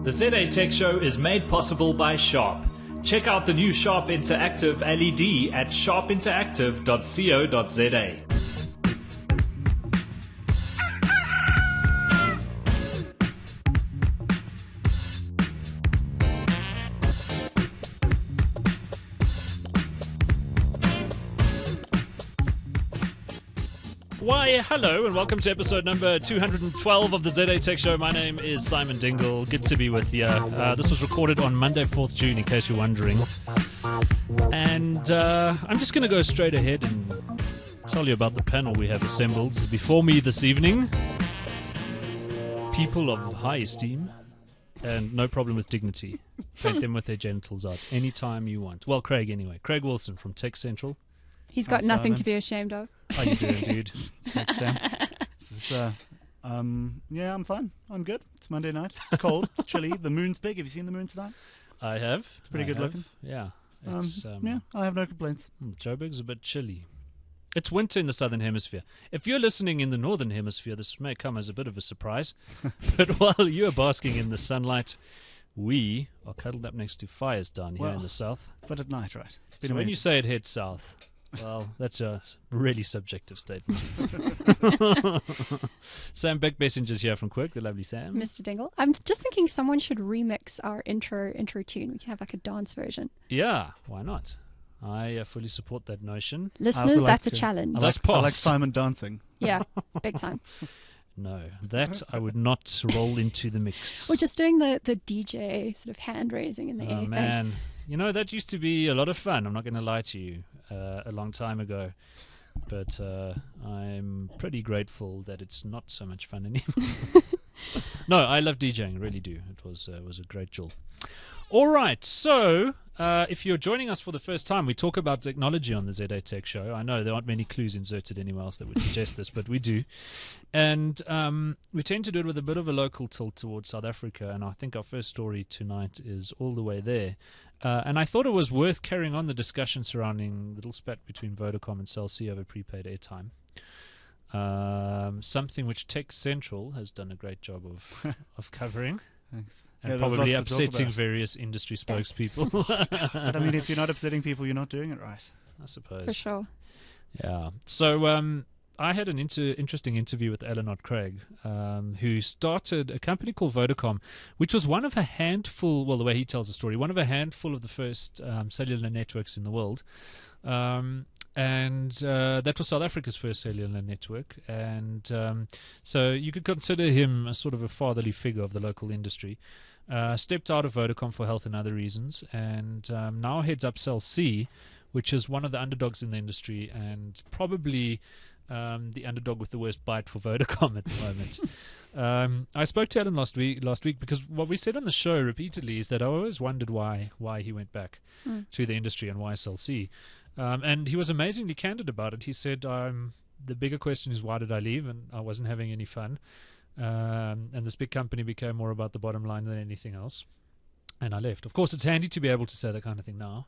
The ZA Tech Show is made possible by Sharp. Check out the new Sharp Interactive LED at sharpinteractive.co.za. Why, hello, and welcome to episode number 212 of the ZA Tech Show. My name is Simon Dingle. Good to be with you. This was recorded on Monday, 4th June, in case you're wondering. And I'm just going to go straight ahead and tell you about the panel we have assembled before me this evening. People of high esteem and no problem with dignity. Paint them with their genitals out anytime you want. Well, Craig anyway. Craig Wilson from Tech Central. He's got nothing to be ashamed of. How you doing, dude? Thanks, Sam. Yeah, I'm fine. I'm good. It's Monday night. It's cold. It's chilly. The moon's big. Have you seen the moon tonight? I have. It's pretty good looking. Yeah. Yeah, I have no complaints. Joburg's a bit chilly. It's winter in the southern hemisphere. If you're listening in the northern hemisphere, this may come as a bit of a surprise. But while you're basking in the sunlight, we are cuddled up next to fires down here in the south. But at night, right? It's been so amazing. when you say it heads south, well, that's a really subjective statement. Sam Beckbessinger's here from Quirk, the lovely Sam. Mr. Dingle. I'm just thinking someone should remix our intro tune. We can have like a dance version. Yeah, why not? I fully support that notion. Listeners, that's a challenge. That's I like Simon dancing. Yeah, big time. No, that I would not roll into the mix. Or just doing the DJ sort of hand raising in the air. Oh, man. You know, that used to be a lot of fun. I'm not going to lie to you. A long time ago. But I'm pretty grateful that it's not so much fun anymore. No, I love DJing, really do. It was a great jewel. All right, so if you're joining us for the first time, we talk about technology on the ZA Tech Show. I know there aren't many clues inserted anywhere else that would suggest this, but we do. And we tend to do it with a bit of a local tilt towards South Africa, and I think our first story tonight is all the way there. And I thought it was worth carrying on the discussion surrounding the little spat between Vodacom and Cell C over prepaid airtime. Something which Tech Central has done a great job of covering. Thanks. And probably upsetting various industry spokespeople. But I mean, if you're not upsetting people, you're not doing it right. I suppose. For sure. Yeah. So I had an interesting interview with Eleanor Craig, who started a company called Vodacom, which was one of a handful, well, the way he tells the story, one of a handful of the first cellular networks in the world. And that was South Africa's first cellular network. And so you could consider him a sort of a fatherly figure of the local industry. Stepped out of Vodacom for health and other reasons, and now heads up Cell C, which is one of the underdogs in the industry and probably the underdog with the worst bite for Vodacom at the moment. I spoke to Alan last week because what we said on the show repeatedly is that I always wondered why he went back to the industry and why Cell C. And he was amazingly candid about it. He said, the bigger question is, why did I leave? And I wasn't having any fun. And this big company became more about the bottom line than anything else. And I left. Of course, it's handy to be able to say that kind of thing now.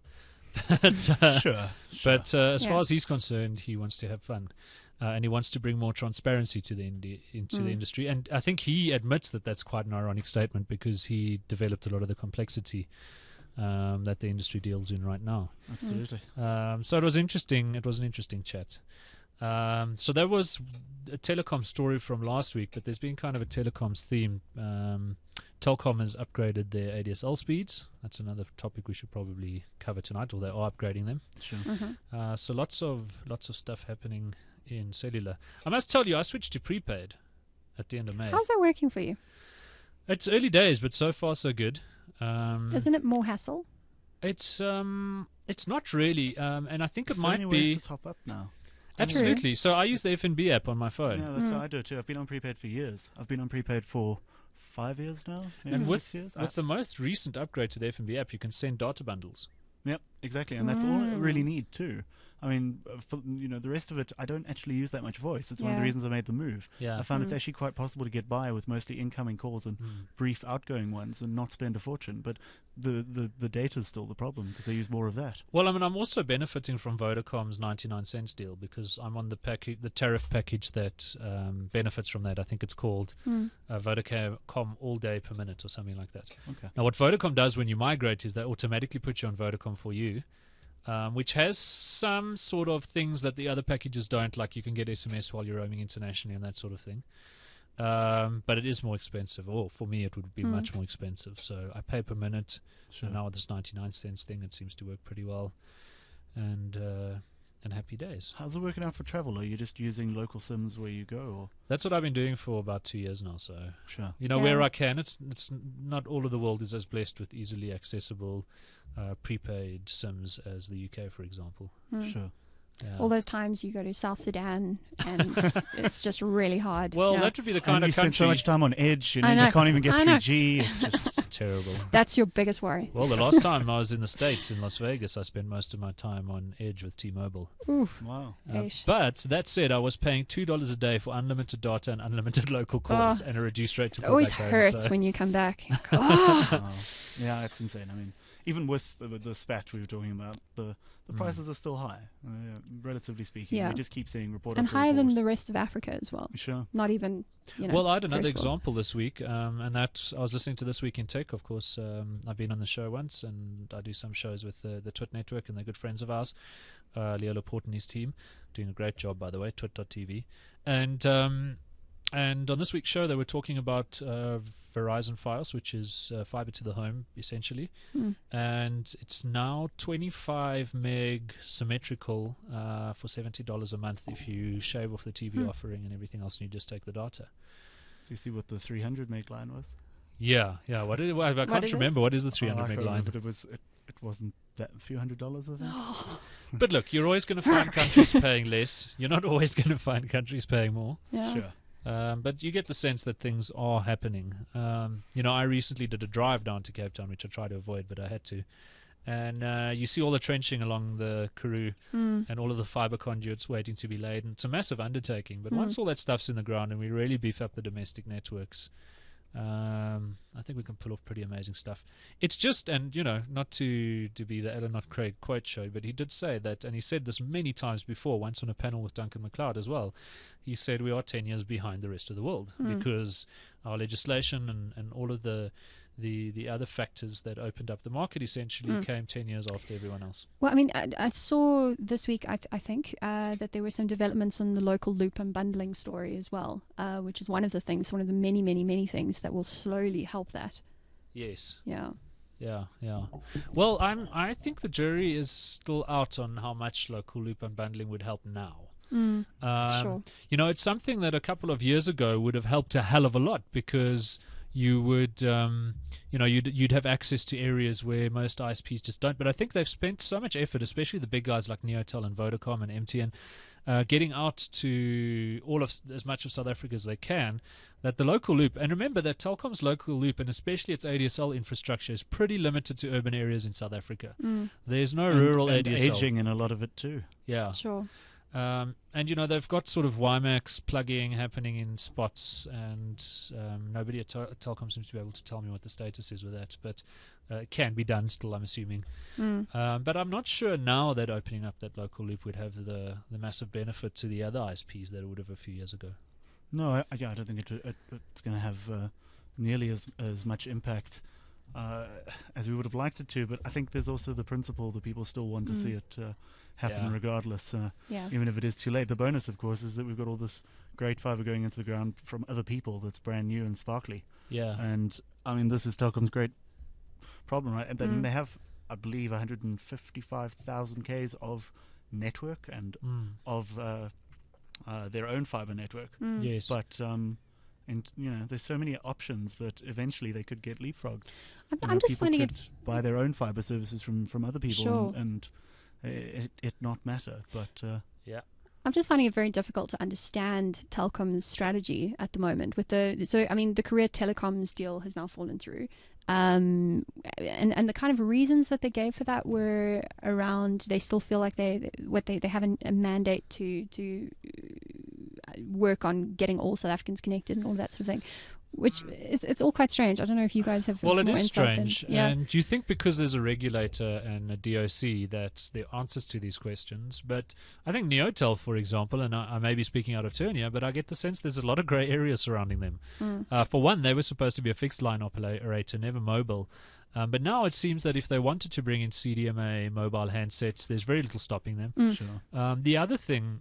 But, Sure. But as far as he's concerned, he wants to have fun. And he wants to bring more transparency to the into the industry. And I think he admits that that's quite an ironic statement because he developed a lot of the complexity that the industry deals in right now. Absolutely. So it was interesting. It was an interesting chat. So that was a telecom story from last week, but there's been kind of a telecoms theme. Telkom has upgraded their ADSL speeds. That's another topic we should probably cover tonight, or they are upgrading them. Sure. So lots of stuff happening in cellular. I must tell you, I switched to prepaid at the end of May. How's that working for you? It's early days, but so far so good. Isn't it more hassle? It's not really, and I think it might so many be ways to top up now. Absolutely. So I use the FNB app on my phone. Yeah, that's how I do it too. I've been on prepaid for years. I've been on prepaid for 5 years now. Maybe And 6 years. with the most recent upgrade to the FNB app, you can send data bundles. Yep, exactly. And that's all I really need too. I mean, the rest of it, I don't actually use that much voice. It's one of the Yeah. reasons I made the move. Yeah. I found it's actually quite possible to get by with mostly incoming calls and brief outgoing ones and not spend a fortune. But the data is still the problem because they use more of that. Well, I mean, I'm also benefiting from Vodacom's 99 cents deal because I'm on the tariff package that benefits from that. I think it's called Vodacom all day per minute or something like that. Okay. Now, what Vodacom does when you migrate is they automatically put you on Vodacom for you, which has some sort of things that the other packages don't, like you can get SMS while you're roaming internationally and that sort of thing. But it is more expensive. Or for me, it would be much more expensive. So I pay per minute. Sure. And now with this 99 cents thing, it seems to work pretty well. And happy days. How's it working out for travel? Are you just using local SIMs where you go? Or? That's what I've been doing for about 2 years now. So Sure. where I can. It's not all of the world is as blessed with easily accessible prepaid SIMs as the UK, for example. Sure. Yeah. All those times you go to South Sudan and it's just really hard. Well, Yeah. that would be the And kind you of spend country. so much time on Edge, I you know. can't even get I know. 3G. It's just It's terrible. That's your biggest worry. Well, the last time I was in the States, in Las Vegas, I spent most of my time on Edge with T-Mobile. wow. Eish. But that said, I was paying $2 a day for unlimited data and unlimited local calls and a reduced rate to It call always back home, hurts so- when you come back. Oh, Wow. Yeah, it's insane. I mean, even with the spat we were talking about, the prices are still high, relatively speaking. Yeah. We just keep seeing report and after higher than report. the rest of Africa as well. Sure. Not even, Well, I had another first world. example this week, and that I was listening to This Week in Tech. Of course, I've been on the show once, and I do some shows with the Twit Network, and they're good friends of ours. Leo Laporte and his team doing a great job, by the way. Twit.tv, and on this week's show, they were talking about Verizon Fios, which is fiber to the home, essentially. And it's now 25 meg symmetrical for $70 a month if you shave off the TV offering and everything else, and you just take the data. Do you see what the 300 meg line was? Yeah. What is, I can't is it? remember. What is the I 300 meg can't remember, line? but it wasn't that a few $100s, I think. But look, you're always going to find countries paying less. You're not always going to find countries paying more. Yeah. Sure. But you get the sense that things are happening. I recently did a drive down to Cape Town, which I tried to avoid, but I had to. And you see all the trenching along the Karoo and all of the fiber conduits waiting to be laid. And it's a massive undertaking. But once all that stuff's in the ground and we really beef up the domestic networks, I think we can pull off pretty amazing stuff. It's just, and not to be the Eleanor Craig quote show, but he did say that, and he said this many times before, once on a panel with Duncan MacLeod as well. He said we are 10 years behind the rest of the world because our legislation and all of the other factors that opened up the market essentially came 10 years after everyone else. Well, I mean, I saw this week, I think, that there were some developments on the local loop and bundling story as well, which is one of the many, many, many things that will slowly help that. Yes. Yeah. Yeah. Well, I think the jury is still out on how much local loop unbundling would help now. Sure. It's something that a couple of years ago would have helped a hell of a lot because you would, you'd have access to areas where most ISPs just don't. But I think they've spent so much effort, especially the big guys like Neotel and Vodacom and MTN, getting out to as much of South Africa as they can, that the local loop, and remember that Telkom's local loop and especially its ADSL infrastructure is pretty limited to urban areas in South Africa. There's no rural and ADSL. aging in a lot of it too. Yeah. Sure. And they've got sort of WiMAX plugging happening in spots, and nobody at Telkom seems to be able to tell me what the status is with that, but it can be done still, I'm assuming. But I'm not sure now that opening up that local loop would have the massive benefit to the other ISPs that it would have a few years ago. No, I don't think it's going to have nearly as much impact as we would have liked it to, but I think there's also the principle that people still want to see it happen regardless, even if it is too late. The bonus, of course, is that we've got all this great fiber going into the ground from other people that's brand new and sparkly. Yeah. And, I mean, this is Telkom's great problem, right? And they have, I believe, 155,000 Ks of network and of their own fiber network. Yes. But there's so many options that eventually they could get leapfrogged. I'm just people finding could it buy their own fiber services from other people Sure. and it not matter. But yeah. I'm just finding it very difficult to understand Telkom's strategy at the moment. The Korea Telecoms deal has now fallen through. And the kind of reasons that they gave for that were around, they still feel like they have a mandate to work on getting all South Africans connected and all that sort of thing, which it's all quite strange. I don't know if you guys have Well, more it is insight strange. yeah. And do you think because there's a regulator and a DOC that there are answers to these questions? But I think Neotel, for example, and I may be speaking out of turn here, but I get the sense there's a lot of grey areas surrounding them. For one, they were supposed to be a fixed line operator, never mobile. But now it seems that if they wanted to bring in CDMA mobile handsets, there's very little stopping them. Sure. The other thing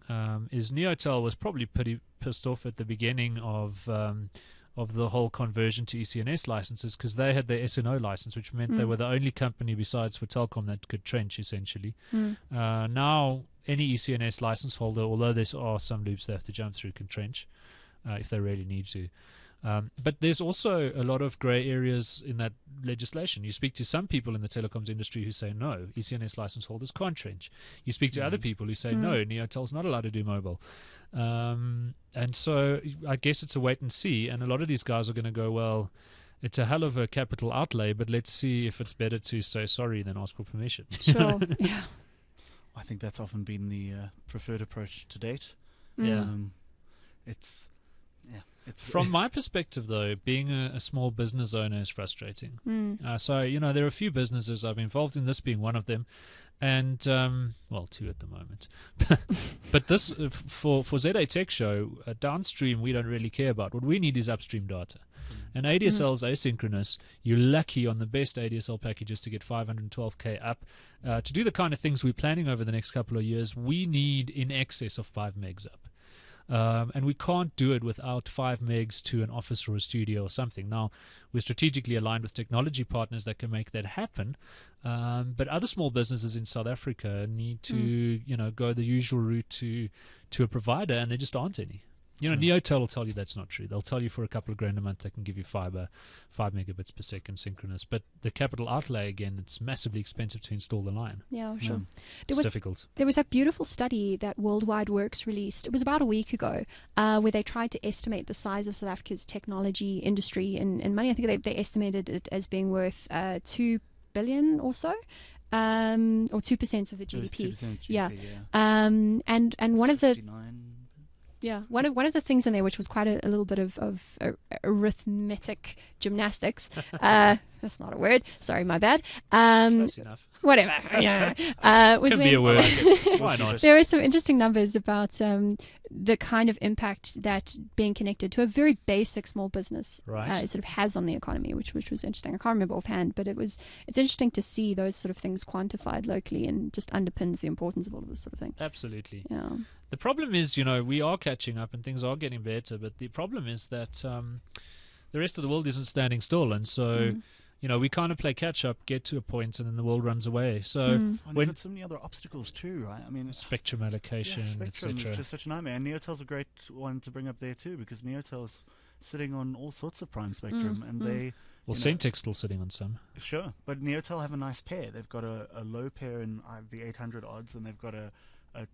is Neotel was probably pretty pissed off at the beginning of the whole conversion to ECNS licenses, because they had their SNO license, which meant they were the only company besides for Telkom that could trench, essentially. Now, any ECNS license holder, although there are some loops they have to jump through, can trench if they really need to. But there's also a lot of grey areas in that legislation. You speak to some people in the telecoms industry who say, no, ECNS license holders can't trench. You speak to other people who say, no, Neotel's not allowed to do mobile. And so I guess it's a wait and see. And a lot of these guys are going to go, well, it's a hell of a capital outlay, but let's see if it's better to say sorry than ask for permission. Sure. Yeah. I think that's often been the preferred approach to date. Yeah. It's From my perspective, though, being a small business owner is frustrating. So, there are a few businesses I've been involved in, this being one of them, and, two at the moment. But this, for ZA Tech Show, downstream we don't really care about. What we need is upstream data. And ADSL is asynchronous. You're lucky on the best ADSL packages to get 512K up. To do the kind of things we're planning over the next couple of years, we need in excess of 5 megs up. And we can't do it without 5 megs to an office or a studio or something. Now, we're strategically aligned with technology partners that can make that happen. But other small businesses in South Africa need to, go the usual route to a provider, and there just aren't any. Neotel will tell you that's not true. They'll tell you for a couple of grand a month they can give you fiber, 5 megabits per second synchronous. But the capital outlay, again, it's massively expensive to install the line. Yeah, sure. It's difficult. There was that beautiful study that Worldwide Works released. It was about a week ago, where they tried to estimate the size of South Africa's technology industry in money. I think they estimated it as being worth 2 billion or so. Or 2% of the GDP. 2% GDP, yeah. yeah. And one of the 59. Yeah, one of the things in there, which was quite a little bit of arithmetic gymnastics. That's not a word. Sorry, my bad. Close enough. Whatever. Yeah. Was Can when, be a word. Why not? There were some interesting numbers about the kind of impact that being connected to a very basic small business sort of has on the economy, which was interesting. I can't remember offhand, but it's interesting to see those sort of things quantified locally, and just underpins the importance of all of this sort of thing. Absolutely. Yeah. The problem is, we are catching up and things are getting better, but the problem is that the rest of the world isn't standing still, and so we kind of play catch up, get to a point, and then the world runs away. So You've got so many other obstacles too, right? I mean, spectrum allocation, spectrum etc. is just such a nightmare. And Neotel's a great one to bring up there too, because Neotel's sitting on all sorts of prime spectrum, and they. Well, Centec's still sitting on some. Sure, but Neotel have a nice pair. They've got a low pair in the 800 odds, and they've got a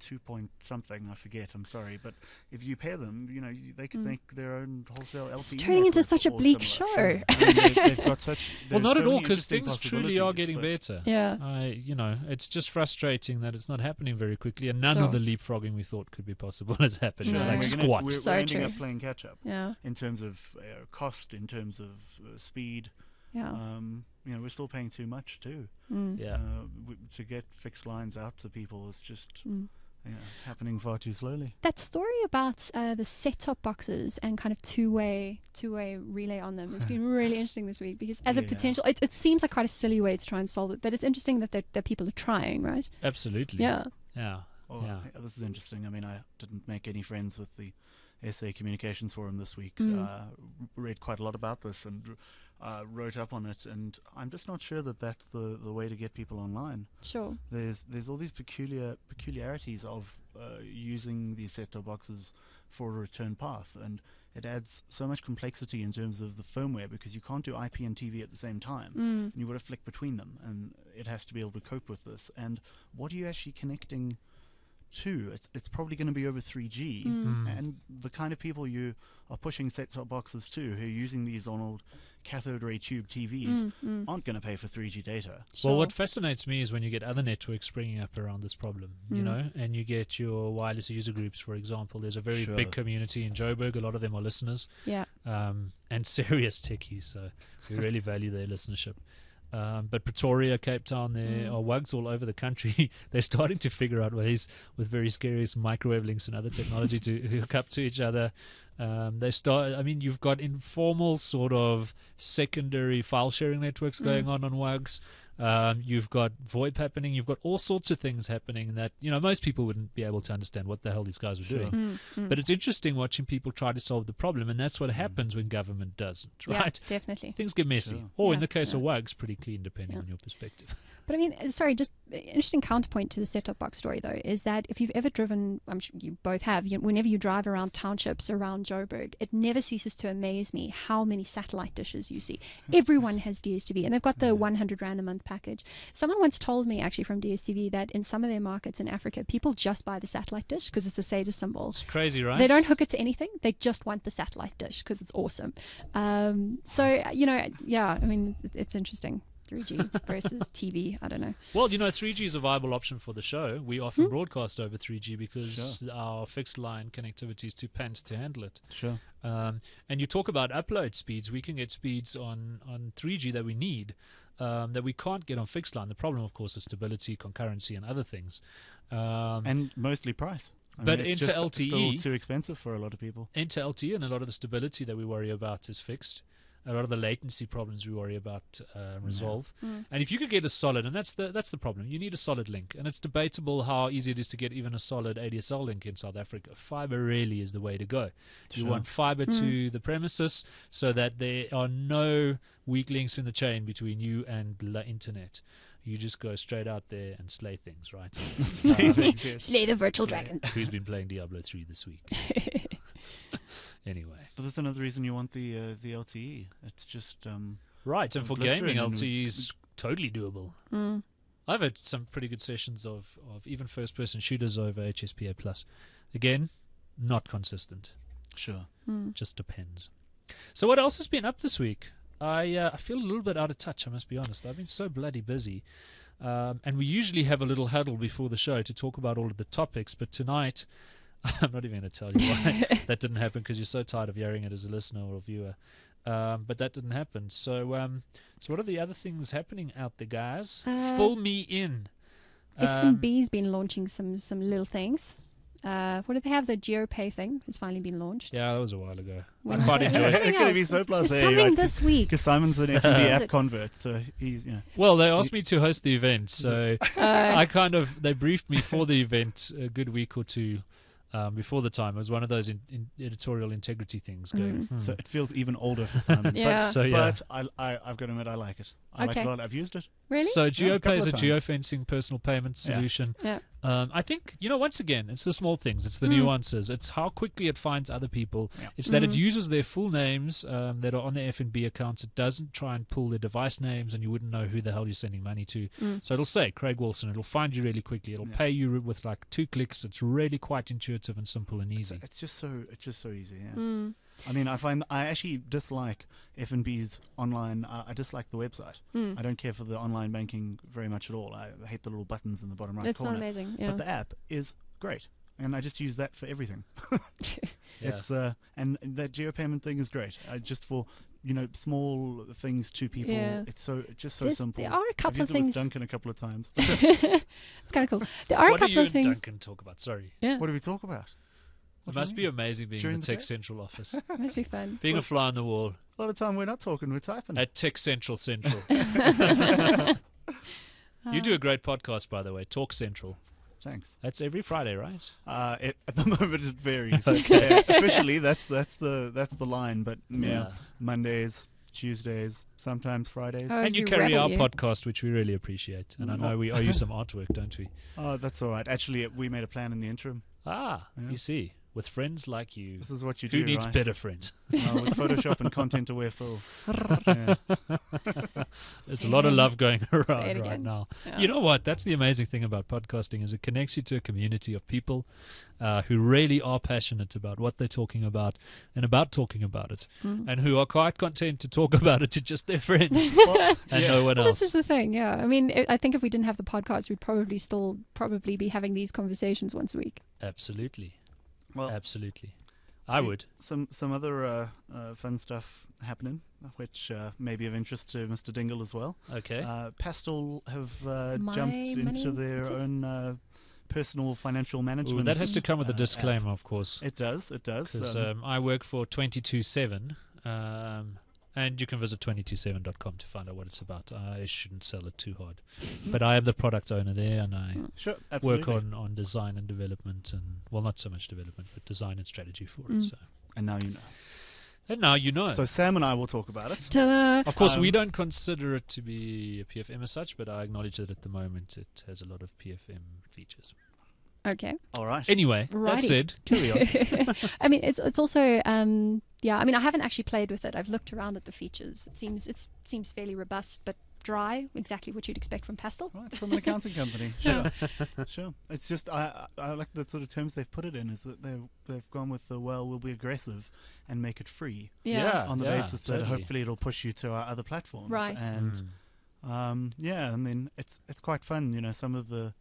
2 point something, I forget, I'm sorry, but if you pair them, they could make their own wholesale LTE. It's turning into such a bleak show. Sure. I mean, they've got such. Well, not so at all, many because interesting things truly are getting better. Yeah. It's just frustrating that it's not happening very quickly, and none of the leapfrogging we thought could be possible has happened. No. Like squats. We're ending up playing catch up. Yeah. In terms of cost, in terms of speed. Yeah. We're still paying too much too. Yeah. To get fixed lines out to people is just. Happening far too slowly. That story about the set-top boxes and kind of two-way relay on them has been really interesting this week, because as a potential, it seems like quite a silly way to try and solve it, but it's interesting that people are trying, right? Absolutely. Yeah. Well, this is interesting. I mean, I didn't make any friends with the SA Communications Forum this week. Read quite a lot about this and wrote up on it, and I'm just not sure that that's the way to get people online. Sure. There's all these peculiarities of using these set-top boxes for a return path, and it adds so much complexity in terms of the firmware, because you can't do IP and TV at the same time, and you've got to flick between them, and it has to be able to cope with this. And what are you actually connecting 2, it's probably going to be over 3G. And the kind of people you are pushing set-top boxes to, who are using these on old cathode ray tube TVs, aren't going to pay for 3G data. Well, what fascinates me is when you get other networks springing up around this problem, you know, and you get your wireless user groups, for example. There's a very big community in Joburg. A lot of them are listeners. Yeah. And serious techies, so we really value their listenership. But Pretoria, Cape Town, there are WUGs all over the country. They're starting to figure out ways with very scary microwave links and other technology to hook up to each other. You've got informal sort of secondary file sharing networks going on WUGs. You've got VoIP happening. You've got all sorts of things happening that, you know, most people wouldn't be able to understand what the hell these guys were doing. But it's interesting watching people try to solve the problem, and that's what happens when government doesn't, right? Yeah, definitely. Things get messy. Or in the case of WUGs, pretty clean depending on your perspective. But I mean, sorry, just interesting counterpoint to the set-top box story, though, is that if you've ever driven, I'm sure you both have, whenever you drive around townships around Joburg, it never ceases to amaze me how many satellite dishes you see. Everyone has DSTV, and they've got the 100 Rand a month package. Someone once told me, actually, from DSTV, that in some of their markets in Africa, people just buy the satellite dish because it's a status symbol. It's crazy, right? They don't hook it to anything. They just want the satellite dish because it's awesome. So, you know, yeah, I mean, it's interesting. 3G versus TV, I don't know. Well, you know, 3G is a viable option for the show. We often broadcast over 3G because our fixed line connectivity is too pants to handle it. Sure. And you talk about upload speeds. We can get speeds on 3G that we need, that we can't get on fixed line. The problem, of course, is stability, concurrency, and other things. And mostly price. But it's into just LTE, still too expensive for a lot of people. Into LTE, and a lot of the stability that we worry about is fixed. A lot of the latency problems we worry about resolve. And if you could get a solid, and that's the problem, you need a solid link. And it's debatable how easy it is to get even a solid ADSL link in South Africa. Fiber really is the way to go. You want fiber to the premises so that there are no weak links in the chain between you and the internet. You just go straight out there and slay things, right? Slay the virtual dragon. Who's been playing Diablo 3 this week? Anyway. But that's another reason you want the LTE. It's just right, and for gaming, LTE is totally doable. I've had some pretty good sessions of even first-person shooters over HSPA+. Again, not consistent. Sure. Just depends. So what else has been up this week? I feel a little bit out of touch, I must be honest. I've been so bloody busy. And we usually have a little huddle before the show to talk about all of the topics, but tonight... I'm not even going to tell you why that didn't happen, because you're so tired of hearing it as a listener or a viewer. But that didn't happen. So what are the other things happening out there, guys? Fill me in. F&B's been launching some little things. What did they have? The GeoPay thing has finally been launched. Yeah, that was a while ago. When I quite enjoy it. Something It's going to be else. so blasé. There's something this week. Because Simon's an F&B app convert, so he's, you know. Well, they asked me to host the event, so they briefed me for the event a good week or two before the time. It was one of those editorial integrity things going. So it feels even older for Simon. Yeah. But I've got to admit, I like it. I like it a lot. I've used it. Really? So GeoPay is a times. geo-fencing personal payment solution. Yeah. I think, once again, it's the small things. It's the nuances. It's how quickly it finds other people. Yeah. It's that it uses their full names that are on their F&B accounts. It doesn't try and pull their device names, and you wouldn't know who the hell you're sending money to. So it'll say Craig Wilson. It'll find you really quickly. It'll pay you with like 2 clicks. It's really quite intuitive and simple and easy. It's just so easy. Yeah. I mean, I actually dislike F&B's online. I dislike the website. I don't care for the online banking very much at all. I hate the little buttons in the bottom right corner. It's not amazing. Yeah. But the app is great, and I just use that for everything. Yeah. It's and that GeoPayment thing is great. Just for small things to people. Yeah. It's just so simple. There are a couple I've used of it with things. Duncan a couple of times. It's kind of cool. There are a What do couple you of and things. Duncan talk about? Sorry. Yeah. What do we talk about? It must be amazing being During in the the Tech day? Central office. It must be fun. Being a fly on the wall A lot of time we're not talking, we're typing. at Tech Central. You do a great podcast, by the way, Talk Central. Thanks. That's every Friday, right? At the moment it varies. Okay. Officially, that's the line. But Yeah. Mondays, Tuesdays, sometimes Fridays. Oh, And you you carry rebel, our you. podcast, which we really appreciate. And I know we owe you some artwork, don't we? Oh, that's all right. Actually, we made a plan in the interim. Ah, Yeah. you see. with friends like you. This is what you Who do, needs right? better friends? With Photoshop and content aware full. Yeah. There's Say a lot of again. love going around it right again. now. Yeah. You know what? That's the amazing thing about podcasting is it connects you to a community of people who really are passionate about what they're talking about and about talking about it, and who are quite content to talk about it to just their friends and no one Well, else. this is the thing, yeah. I mean, I think if we didn't have the podcast, we'd probably be having these conversations once a week. Absolutely. Well, Absolutely. I see, would. Some other fun stuff happening, which may be of interest to Mr. Dingle as well. Okay. Pastel have My jumped money, into their what's it? own personal financial management. Ooh, that has to come with a app. disclaimer, of course. It does. Because I work for 227, and you can visit 227.com to find out what it's about. I shouldn't sell it too hard. But I am the product owner there, and I Sure, work absolutely. on design and development, and, well, not so much development, but design and strategy for it. So. And now you know. And now you know. So Sam and I will talk about it. Ta-da! Of course, we Um, don't consider it to be a PFM as such, but I acknowledge that at the moment it has a lot of PFM features. Okay. All right. Anyway, that Righty. said, carry on. I mean, it's also yeah. I mean, I haven't actually played with it. I've looked around at the features. It seems fairly robust, but dry. Exactly what you'd expect from Pastel. Right, from an accounting company. Sure. Sure. It's just I like the sort of terms they've put it in is that they've gone with the we'll be aggressive and make it free Yeah. on the basis that totally. hopefully it'll push you to our other platforms. Right. And yeah, I mean it's quite fun. You know, some of the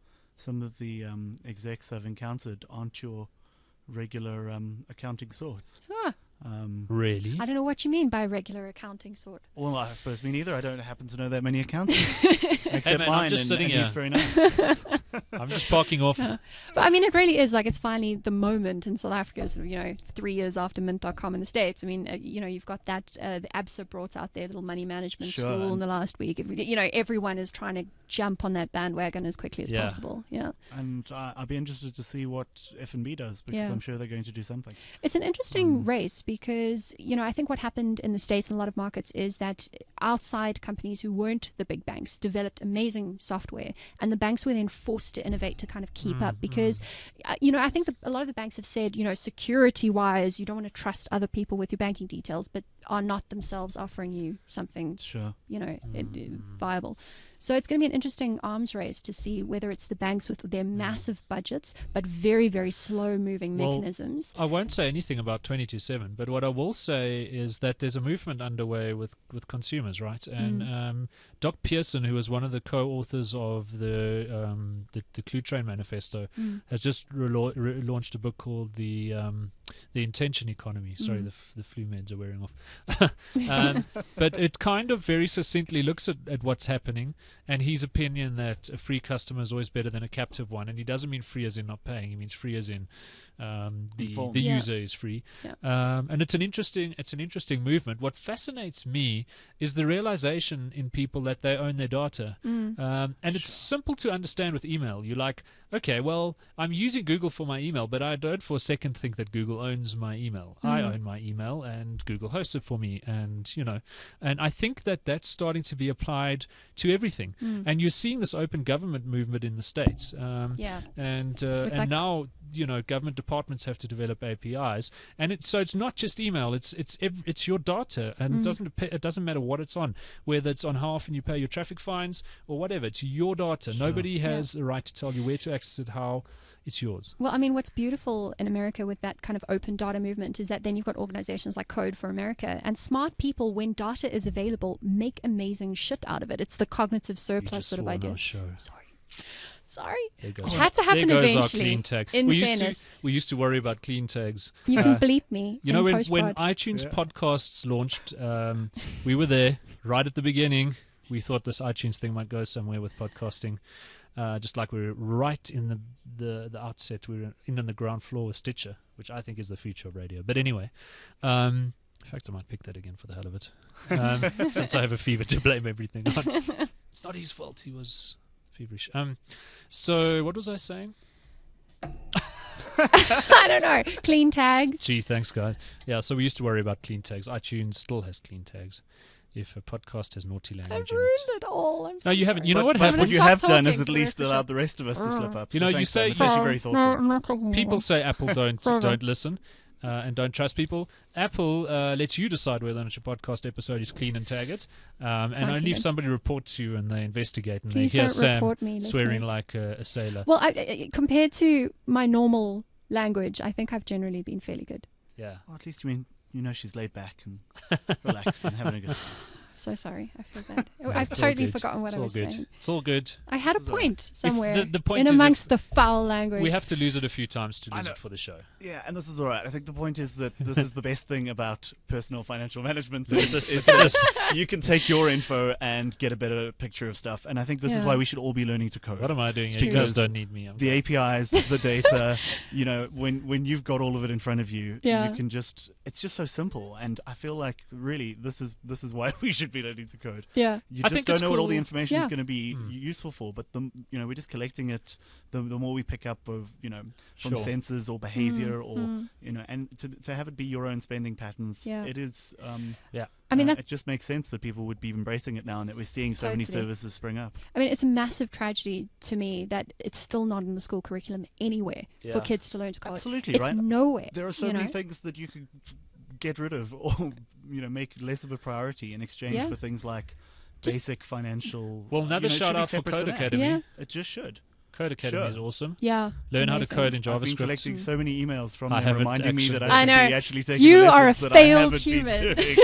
execs I've encountered aren't your regular accounting sorts. Huh. Really? I don't know what you mean by regular accounting sort. Well, I suppose me neither. I don't happen to know that many accountants except man, I'm mine, just and, sitting and he's here. very nice. I'm just parking off. But I mean, it really is like it's finally the moment in South Africa, sort of, 3 years after Mint.com in the States. I mean, you've got that, the ABSA brought out their little money management Sure, tool in and- the last week. Everyone is trying to jump on that bandwagon as quickly as Yeah. possible. Yeah. And I'd be interested to see what F&B does because Yeah. I'm sure they're going to do something. It's an interesting race because, I think what happened in the States and a lot of markets is that outside companies who weren't the big banks developed amazing software, and the banks were then forced to innovate to kind of keep up because, I think a lot of the banks have said, security-wise, you don't want to trust other people with your banking details, but are not themselves offering you something, Sure. viable. So it's going to be an interesting arms race to see whether it's the banks with their massive budgets but very, very slow-moving Well, mechanisms. I won't say anything about 227, but what I will say is that there's a movement underway with consumers, right? And Doc Pearson, who was one of the co-authors of the Clue Train Manifesto, has just launched a book called the Intention Economy. Sorry, the flu meds are wearing off. But it kind of very succinctly looks at what's happening, and his opinion that a free customer is always better than a captive one. And he doesn't mean free as in not paying; he means free as in Informed. the Yeah. user is free. Yeah. And it's an interesting movement. What fascinates me is the realization in people that they own their data. And it's simple to understand with email. You're like, okay, well, I'm using Google for my email, but I don't for a second think that Google owns my email. I own my email, and Google hosts it for me. And and I think that that's starting to be applied to everything. And you're seeing this open government movement in the States. Yeah. And like- now government departments have to develop APIs, and it's not just email. It's your data, and it doesn't matter what it's on, whether it's on how often you pay your traffic fines or whatever. It's your data. Sure. Nobody has the right to tell you where to access it, how. It's yours. Well, I mean, what's beautiful in America with that kind of open data movement is that then you've got organizations like Code for America, and smart people, when data is available, make amazing shit out of it. It's the cognitive You surplus just sort of saw on idea. our show. Sorry. There goes It had to happen there goes eventually, Our clean tag. in we fairness. used to worry about clean tags. You can bleep me. You know, in when post-prod. iTunes Yeah. podcasts launched, we were there right at the beginning. We thought this iTunes thing might go somewhere with podcasting. Just like we were right in the outset. We were in on the ground floor with Stitcher, which I think is the future of radio. But anyway, in fact, I might pick that again for the hell of it. Since I have a fever to blame everything on. It's not his fault. He was feverish. So what was I saying? I don't know. Clean tags. Gee, thanks, guys. Yeah, so we used to worry about clean tags. iTunes still has clean tags. if a podcast has naughty I've language in ruined it. it all. I'm so No, you haven't. sorry. You know what But happens? what you Stop have done is talking at for the least rest of allowed the rest of us to slip up. You So know, you thanks, say- Simon. That's very thoughtful. People say Apple don't listen and don't trust people. Apple lets you decide whether or not your podcast episode is clean and tag it. And Sounds only if good. somebody reports you and they investigate and Please they hear don't Sam report me, swearing listeners. like a sailor. Well, compared to my normal language, I think I've generally been fairly good. Yeah. Well, at least she's laid back and relaxed and having a good time. So sorry, I feel bad. No, I've it's all totally good. forgotten what It's I all was good. saying. It's all good. I had a This is all point somewhere the point in is if amongst the foul language. We have to lose it a few times to I lose know. it for the show. Yeah, and this is all right. I think the point is that this is the best thing about personal financial management. Look at Is this. that you can take your info and get a better picture of stuff. And I think this is Yeah. why we should all be learning to code. What am I doing? It's You guys because don't need me. The APIs, the data, when you've got all of it in front of you, Yeah. you can it's just so simple. And I feel like really this is why we should be learning to code. Yeah. You I just think don't it's know what all the cool. information is Yeah. going to be Mm. useful for, but we're just collecting it. The more we pick up of from Sure. sensors or behavior or Mm. and to have it be your own spending patterns, Yeah. it is. I mean, it just makes sense that people would be embracing it now, and that we're seeing so many Totally. services spring up. it's a massive tragedy to me that it's still not in the school curriculum anywhere Yeah. for kids to learn to code. Absolutely, It's right? nowhere. There are so many things that you could get rid of, or make less of a priority in exchange Yeah. for things like Just- basic financial. Well, another it should shout be out for separate to Code that. Academy. Yeah. It just should. Code Academy Sure. is awesome. Yeah. Learn how to Amazing. code in I've been JavaScript. collecting so many emails from I them haven't reminding me that actioned I them. should I be know. actually taking You the are a lessons that failed I haven't human. been doing.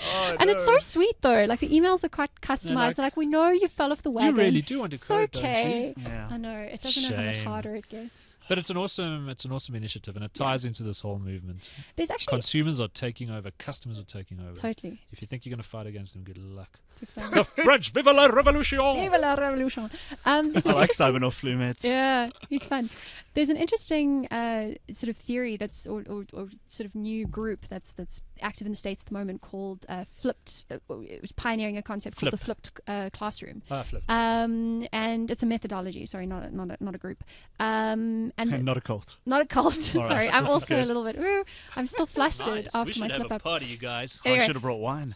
Oh, And it's so no. sweet though. Like the emails are quite customized. like- They're like, we know you fell off the You wagon. really do want to It's code, okay. don't you? Yeah. I know. It doesn't know how much Shame. harder it gets. But it's an awesome initiative, and it ties into this whole movement. There's actually Consumers are taking over, customers are taking over. totally. If you think you're going to fight against them, good luck. It's exciting. The French, vive la revolution! Vive la revolution. There's I an like interesting- Simon off Flumet. Yeah, he's fun. There's an interesting sort of theory that's or sort of new group that's active in the States at the moment called flipped. It was pioneering a concept called the flipped classroom. Flip. And it's a methodology. Sorry, not a group. And And not a cult. not a cult. All right. Sorry, I'm also a Good. little bit. I'm still flustered Nice. We after should my have slip a up. party, you guys. Anyway. I should have brought wine.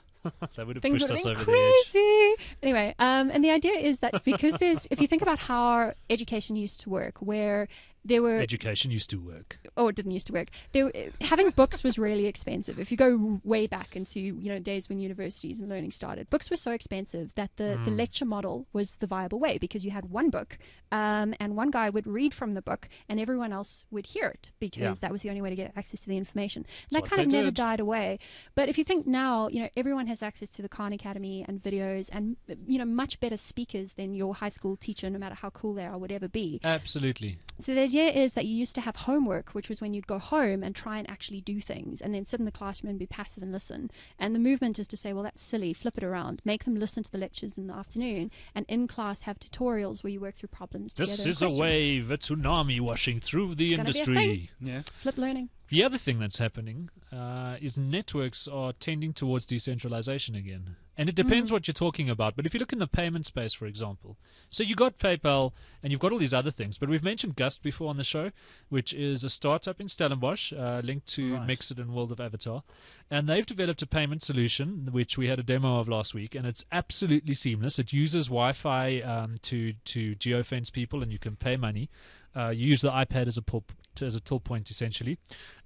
That would have Things pushed would us have over been the edge. crazy. Anyway, and the idea is that because if you think about how education used to work, where there were Education used to work. it didn't used to work. Having books was really expensive. If you go way back into days when universities and learning started, books were so expensive that the lecture model was the viable way, because you had one book, and one guy would read from the book, and everyone else would hear it, because that was the only way to get access to the information. And That's that kind what of they never did. died away. But if you think now, everyone has access to the Khan Academy and videos, and much better speakers than your high school teacher, no matter how cool they are, would ever be. Absolutely. So the idea is that you used to have homework, which was when you'd go home and try and actually do things, and then sit in the classroom and be passive and listen. And the movement is to say, well, that's silly, flip it around, make them listen to the lectures in the afternoon, and in class have tutorials where you work through problems together. This and is a questions. wave, a tsunami washing through the It's gonna be a industry. Yeah. Flip learning. The other thing that's happening is networks are tending towards decentralization again. And it depends what you're talking about. But if you look in the payment space, for example, so you got PayPal and you've got all these other things. But we've mentioned Gust before on the show, which is a startup in Stellenbosch linked to Right. Mixit and World of Avatar. And they've developed a payment solution, which we had a demo of last week. And it's absolutely seamless. It uses Wi-Fi to geo-fence people, and you can pay money. You use the iPad as a till point, essentially.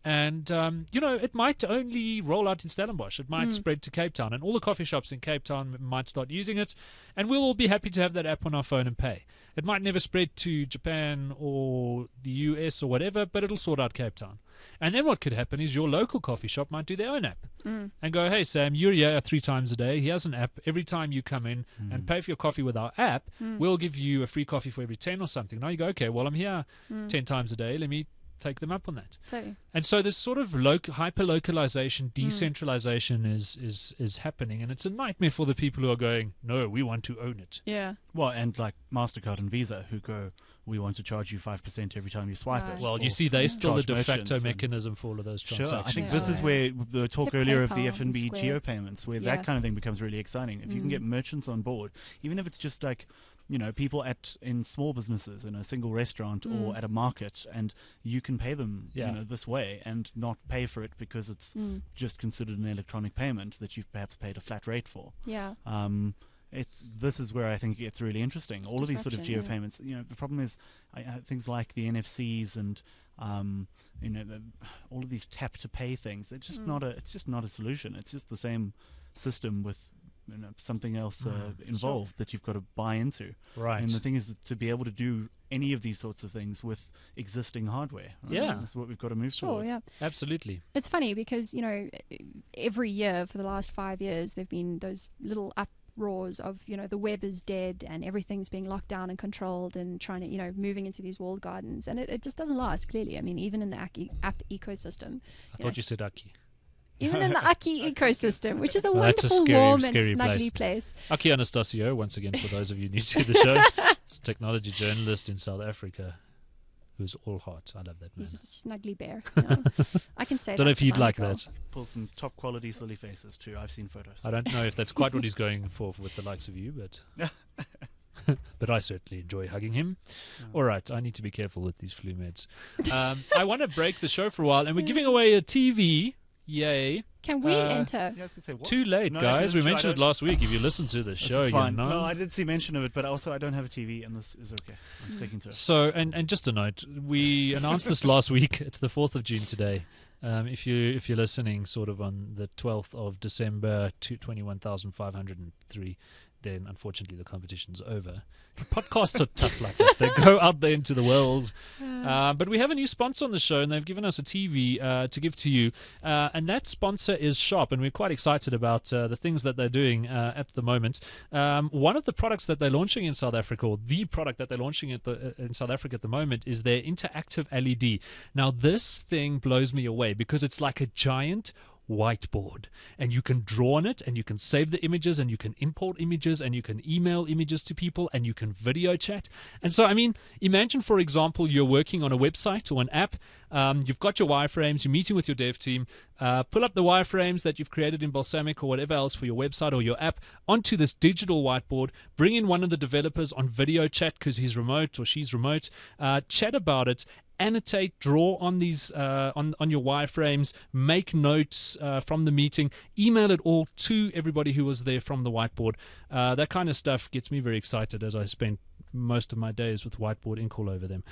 And, it might only roll out in Stellenbosch. It might spread to Cape Town. And all the coffee shops in Cape Town might start using it. And we'll all be happy to have that app on our phone and pay. It might never spread to Japan or the US or whatever, but it'll sort out Cape Town. And then what could happen is your local coffee shop might do their own app and go, hey, Sam, you're here 3 times a day. Here's an app. Every time you come in and pay for your coffee with our app, we'll give you a free coffee for every 10 or something. Now you go, okay, well, I'm here 10 times a day. Let me take them up on that. Totally. And so this sort of hyper-localization, decentralization is happening. And it's a nightmare for the people who are going, no, we want to own it. Yeah. Well, and like MasterCard and Visa, who go, we want to charge you 5% every time you swipe Right. it. Well, or you see, they're still the charge de facto merchants and- mechanism for all of those Sure, transactions. I think Yeah. this is Yeah. where the talk Except earlier of the PayPal F&B and Square. geo payments, where Yeah. that kind of thing becomes really exciting. If you can get merchants on board, even if it's just like people in small businesses, in a single restaurant or at a market, and you can pay them this way and not pay for it because it's just considered an electronic payment that you've perhaps paid a flat rate for. Yeah. This is where I think it gets really interesting. All of these sort of geo payments. The problem is things like the NFCs and all of these tap to pay things. It's just not a solution. It's just the same system with something else involved that you've got to buy into. Right. And the thing is to be able to do any of these sorts of things with existing hardware. Right? Yeah. That's what we've got to move towards. Yeah. Absolutely. It's funny because, every year for the last 5 years, there have been those little uproars of, the web is dead and everything's being locked down and controlled and trying to, moving into these walled gardens. And it just doesn't last, clearly. I mean, even in the app ecosystem. I thought you said Aki. Even in the Aki ecosystem, which is a That's a wonderful, scary, warm scary and snuggly place. Aki Anastasio, once again, for those of you new to the show, is a technology journalist in South Africa who's all heart. I love that man. He's a snuggly bear. I can say that. Don't know if you'd like well. that. Pull some top quality silly faces too. I've seen photos. I don't know if that's quite what he's going for with the likes of you, but but I certainly enjoy hugging him. All right, I need to be careful with these flu meds. I want to break the show for a while, and we're giving away a TV. Yay. Can we enter? Yeah, I was gonna say, what? Too late, No, guys. We true, mentioned it last week. If you listen to the This show, is fine. you know. No, I did see mention of it, but also I don't have a TV, and this is okay. I'm sticking to it. So, and just a note, we announced this last week. It's the 4th of June today. If you're listening, sort of on the 12th of December, 21,503, then unfortunately the competition's over. Podcasts are tough like that. They go out there into the world. But we have a new sponsor on the show, and they've given us a TV to give to you. And that sponsor is Sharp, and we're quite excited about the things that they're doing at the moment. One of the products that they're launching in South Africa, or the product that they're launching in South Africa at the moment, is their interactive LED. Now, this thing blows me away because it's like a giant whiteboard, and you can draw on it, and you can save the images, and you can import images, and you can email images to people, and you can video chat. And so, I mean, imagine, for example, you're working on a website or an app. You've got your wireframes, you're meeting with your dev team, pull up the wireframes that you've created in Balsamiq or whatever else for your website or your app onto this digital whiteboard, bring in one of the developers on video chat because he's remote or she's remote, chat about it, annotate, draw on these on your wireframes, make notes from the meeting, email it all to everybody who was there from the whiteboard. That kind of stuff gets me very excited as I spend most of my days with whiteboard ink all over them.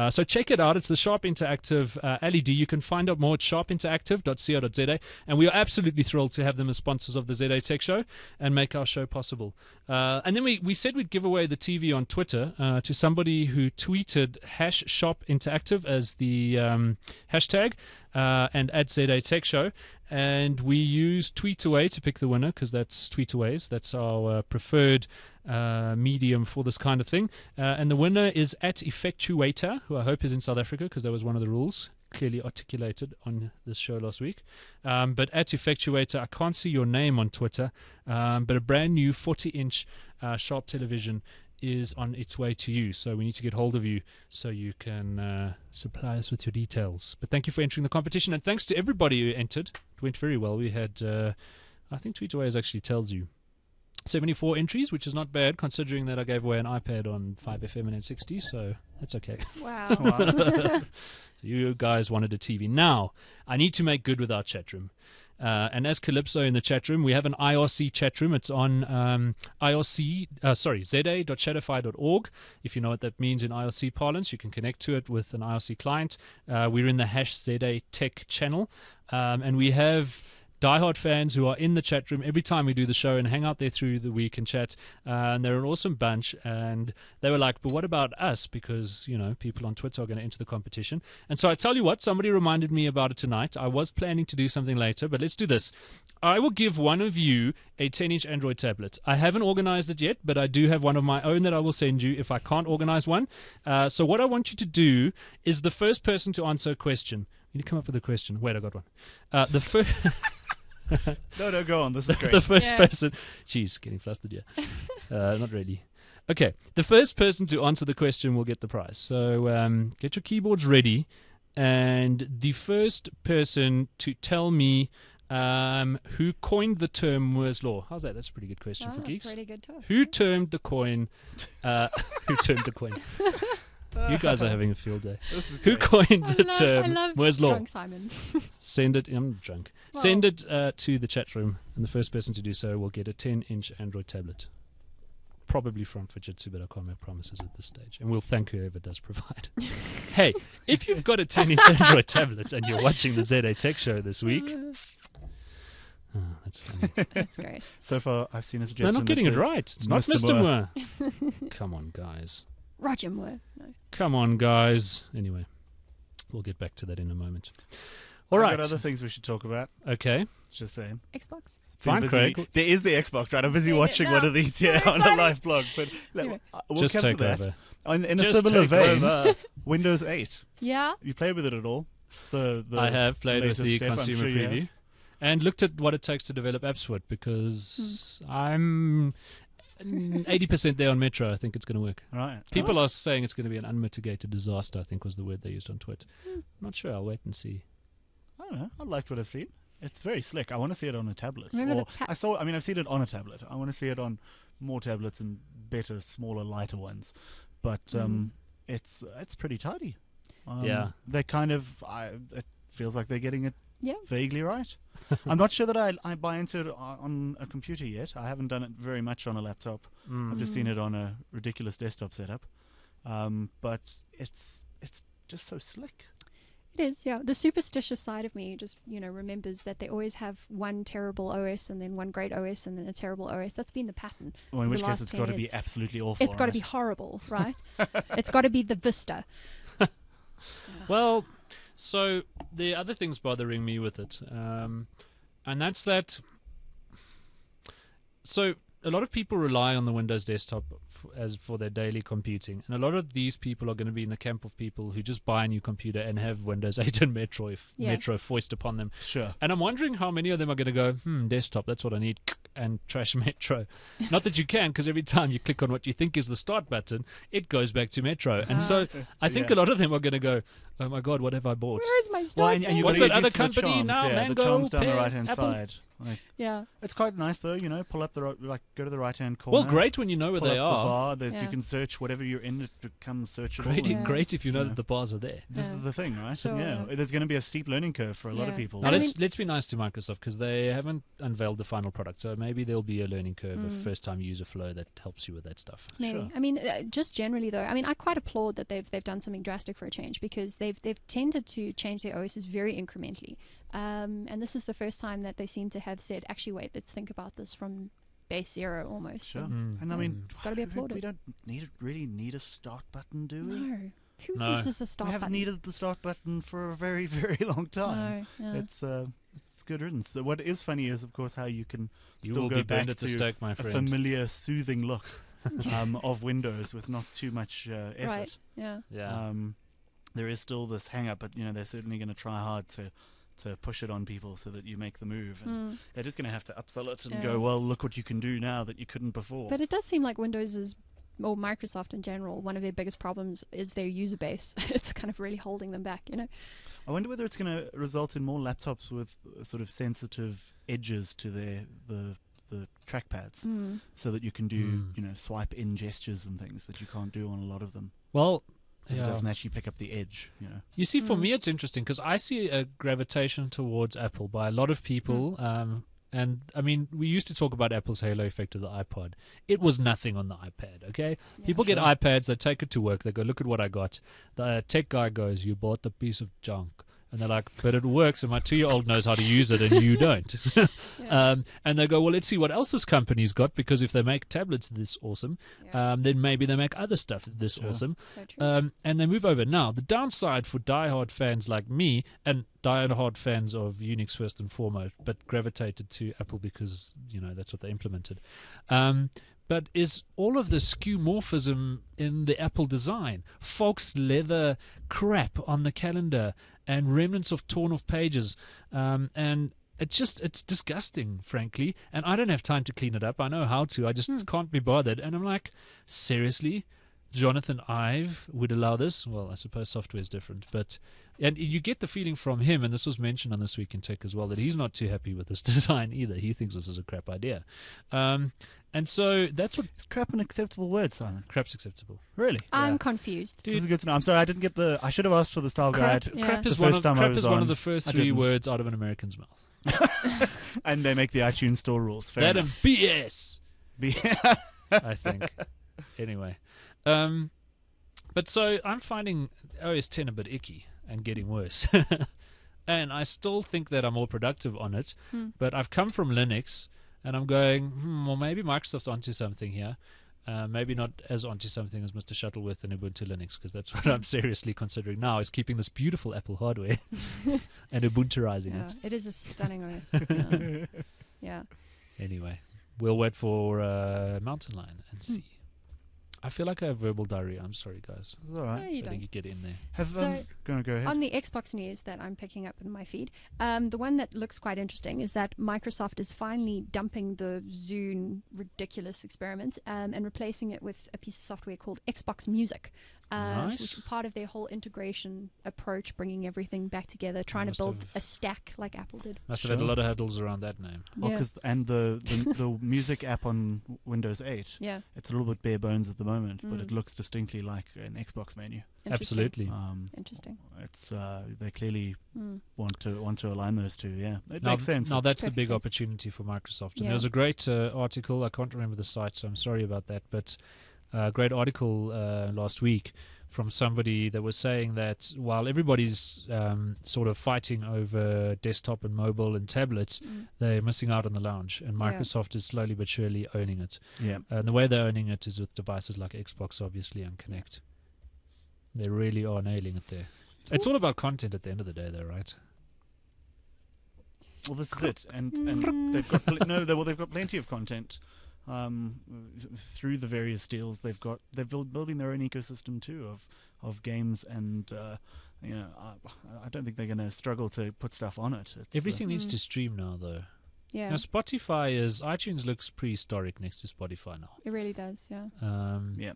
So check it out. It's the Sharp Interactive LED. You can find out more at sharpinteractive.co.za, and we are absolutely thrilled to have them as sponsors of the ZA Tech Show and make our show possible. And then we said we'd give away the TV on Twitter to somebody who tweeted #SharpInteractive as the hashtag and at ZA Tech Show. And we use Tweetaway to pick the winner because that's Tweetaways. That's our preferred medium for this kind of thing. And the winner is at Effectuator, who I hope is in South Africa because that was one of the rules clearly articulated on this show last week. But at Effectuator, I can't see your name on Twitter, but a brand new 40-inch Sharp television is on its way to you. So we need to get hold of you so you can supply us with your details. But thank you for entering the competition, and thanks to everybody who entered. It went very well. We had, I think Tweetaways actually tells you, 74 entries, which is not bad considering that I gave away an iPad on 5FM and N60, so that's okay. Wow. You guys wanted a TV. Now, I need to make good with our chat room. And as Calypso in the chat room, we have an IRC chat room. It's on za.shadowfy.org. If you know what that means in IRC parlance, you can connect to it with an IRC client. We're in the #ZA Tech channel, and we have diehard fans who are in the chat room every time we do the show and hang out there through the week and chat. And they're an awesome bunch. And they were like, but what about us? Because, you know, people on Twitter are going to enter the competition. And so I tell you what, somebody reminded me about it tonight. I was planning to do something later, but let's do this. I will give one of you a 10-inch Android tablet. I haven't organized it yet, but I do have one of my own that I will send you if I can't organize one. So what I want you to do is the first person to answer a question. You need to come up with a question. Wait, I got one. The first... No, go on. This is great. The first person... Jeez, getting flustered here. Not really. Okay, the first person to answer the question will get the prize. So get your keyboards ready, and the first person to tell me Who coined the term Moore's Law? How's that? That's a pretty good question for geeks. Pretty good talk. Who termed the coin? Who termed the coin? You guys are having a field day. Who coined the term Moore's Law? Drunk Simon. Send it. I'm drunk. Well, Send it to the chat room, and the first person to do so will get a 10-inch Android tablet. Probably from Fujitsu, but I can't make promises at this stage. And we'll thank whoever does provide. Hey, if you've got a 10-inch Android tablet and you're watching the ZA Tech Show this week, that's funny. That's great. So far, I've seen a They're suggestion. not getting that it says right. It's not Mr. Mr. Moore. Moore. Come on, guys. Roger Moore. No. Come on, guys. Anyway, we'll get back to that in a moment. All I've right. got other things we should talk about. Okay. Just saying. Xbox. Fine, Busy. Craig. There is the Xbox, right? I'm busy Yeah, watching no. one of these So here on a exciting. live blog, but Anyway. we'll Just come to take that. over. In a Just similar take vein, over. Windows 8. Yeah. You played with it at all? I have played with latest the step, I'm consumer sure you have. preview and looked at what it takes to develop apps for it because I'm 80% there on Metro. I think it's going to work. Right. People are saying it's going to be an unmitigated disaster, I think was the word they used on Twitter. Not sure. I'll wait and see. I don't know. I liked what I've seen. It's very slick. I want to see it on a tablet. Remember Or I've seen it on a tablet. I want to see it on more tablets and better, smaller, lighter ones. But it's pretty tidy. Yeah. They kind of. It feels like they're getting it Yeah. vaguely right. I'm not sure that I buy into it on a computer yet. I haven't done it very much on a laptop. I've just seen it on a ridiculous desktop setup. But it's just so slick. It is, yeah. The superstitious side of me just, remembers that they always have one terrible OS and then one great OS and then a terrible OS. That's been the pattern. Well, in for which the case last it's 10 got to years. be absolutely awful. It's got to right? be horrible, right? It's got to be the Vista. Well, so the other thing's bothering me with it, and that's that. So a lot of people rely on the Windows desktop as for their daily computing, and a lot of these people are going to be in the camp of people who just buy a new computer and have Windows 8 and Metro foist upon them. Sure. And I'm wondering how many of them are going to go, desktop, that's what I need, and trash Metro. Not that you can, because every time you click on what you think is the start button, it goes back to Metro. And so I think a lot of them are going to go, oh my God, what have I bought? Where is my Well, start? and you've What's got to that get other used to the company charms, now? Yeah, Mango, the charms down the Pear, right-hand Apple? side. Like, Yeah. it's quite nice though, pull up go to the right-hand corner. Well, great when you know where pull they up the are. bar. You Yeah. can search whatever you're in. It becomes searchable. Great, and great if you know Yeah. that the bars are there. This Yeah. is the thing, right? Sure. Yeah, there's going to be a steep learning curve for a lot of Yeah. people. Now, I let's be nice to Microsoft because they haven't unveiled the final product. So maybe there'll be a learning curve, a first-time user flow that helps you with that stuff. Maybe. Sure. I mean, just generally though, I quite applaud that they've done something drastic for a change because they've tended to change their OSs very incrementally. And this is the first time that they seem to have said, actually, wait, let's think about this from base zero almost. Sure. And And I mean, it's gotta be applauded. We don't really need a start button, do we? no. Who No. uses the start We haven't button? needed the start button for a very, very long time. No. Yeah. It's good riddance. So what is funny is, of course, how you can You still will go be back burned at the to stake, my a friend. familiar, soothing look of Windows with not too much effort. Right. Yeah. Yeah. There is still this hang-up, but they're certainly going to try hard to push it on people so that you make the move. And they're just going to have to upsell it and Yeah. go, well, look what you can do now that you couldn't before. But it does seem like Windows is, or Microsoft in general, one of their biggest problems is their user base. It's kind of really holding them back, I wonder whether it's going to result in more laptops with sort of sensitive edges to the trackpads, so that you can do swipe in gestures and things that you can't do on a lot of them. Well, Because it doesn't actually pick up the edge. You see, for me, it's interesting because I see a gravitation towards Apple by a lot of people. And I mean, we used to talk about Apple's halo effect of the iPod. It was nothing on the iPad, okay? People get iPads, they take it to work, they go, look at what I got. The tech guy goes, you bought a piece of junk. And they're like, but it works, and my 2-year-old knows how to use it, and you don't. And they go, well, let's see what else this company's got, because if they make tablets this awesome, then maybe they make other stuff this awesome. So true. And they move over. Now, the downside for diehard fans like me, and diehard fans of Unix first and foremost, but gravitated to Apple because, that's what they implemented, but is all of the skeuomorphism in the Apple design. False leather crap on the calendar and remnants of torn off pages. And it's disgusting, frankly. And I don't have time to clean it up. I know how to. I just can't be bothered. And I'm like, seriously? Jonathan Ive would allow this. Well, I suppose software is different, and you get the feeling from him, and this was mentioned on This Week in Tech as well, that he's not too happy with this design either. He thinks this is a crap idea. And so that's what... Is crap an acceptable word, Simon? Crap's acceptable. Really? I'm confused. This is good to know. I'm sorry, I didn't get the... I should have asked for the style guide. Crap is The one first of, time I crap was is one of on, the first I 3 didn't. words out of an American's mouth. And they make the iTunes store rules. Fair That enough. of BS, Be- I think. Anyway. But so I'm finding OS 10 a bit icky and getting worse. And I still think that I'm more productive on it. But I've come from Linux, and I'm going, well, maybe Microsoft's onto something here. Maybe not as onto something as Mr. Shuttleworth and Ubuntu Linux, because that's what I'm seriously considering now, is keeping this beautiful Apple hardware and Ubuntuizing it. It is a stunning OS. Yeah. Anyway, we'll wait for Mountain Lion and see. I feel like I have verbal diarrhea. I'm sorry, guys. It's all right. No, you I think don't. you get in there. So, go ahead. on the Xbox news that I'm picking up in my feed, the one that looks quite interesting is that Microsoft is finally dumping the Zune ridiculous experiment and replacing it with a piece of software called Xbox Music, Nice. which is part of their whole integration approach, bringing everything back together, trying to Must build have- a stack like Apple did. Must have had a Sure. lot of hurdles around that name. Well, Yeah. 'cause the music app on Windows 8, Yeah. it's a little bit bare bones at the moment, but Mm. it looks distinctly like an Xbox menu. Interesting. Absolutely. Interesting. It's they clearly Mm. want to align those two. Yeah, it Now, makes sense. now that's the Perfect big sense. opportunity for Microsoft. And Yeah. there was a great article. I can't remember the site, so I'm sorry about that. But a great article last week from somebody that was saying that while everybody's sort of fighting over desktop and mobile and tablets, they're missing out on the lounge. And Yeah. Microsoft is slowly but surely owning it. Yeah, And the way they're owning it is with devices like Xbox, obviously, and Kinect. They really are nailing it there. It's all about content at the end of the day, though, right? well, this is it, and Mm. they've got they've got plenty of content. Through the various deals they're building their own ecosystem too of games, and I don't think they're going to struggle to put stuff on it. It's, Everything needs to stream now, though. Yeah. Now, iTunes looks prehistoric next to Spotify now. It really does. Yeah. Yeah.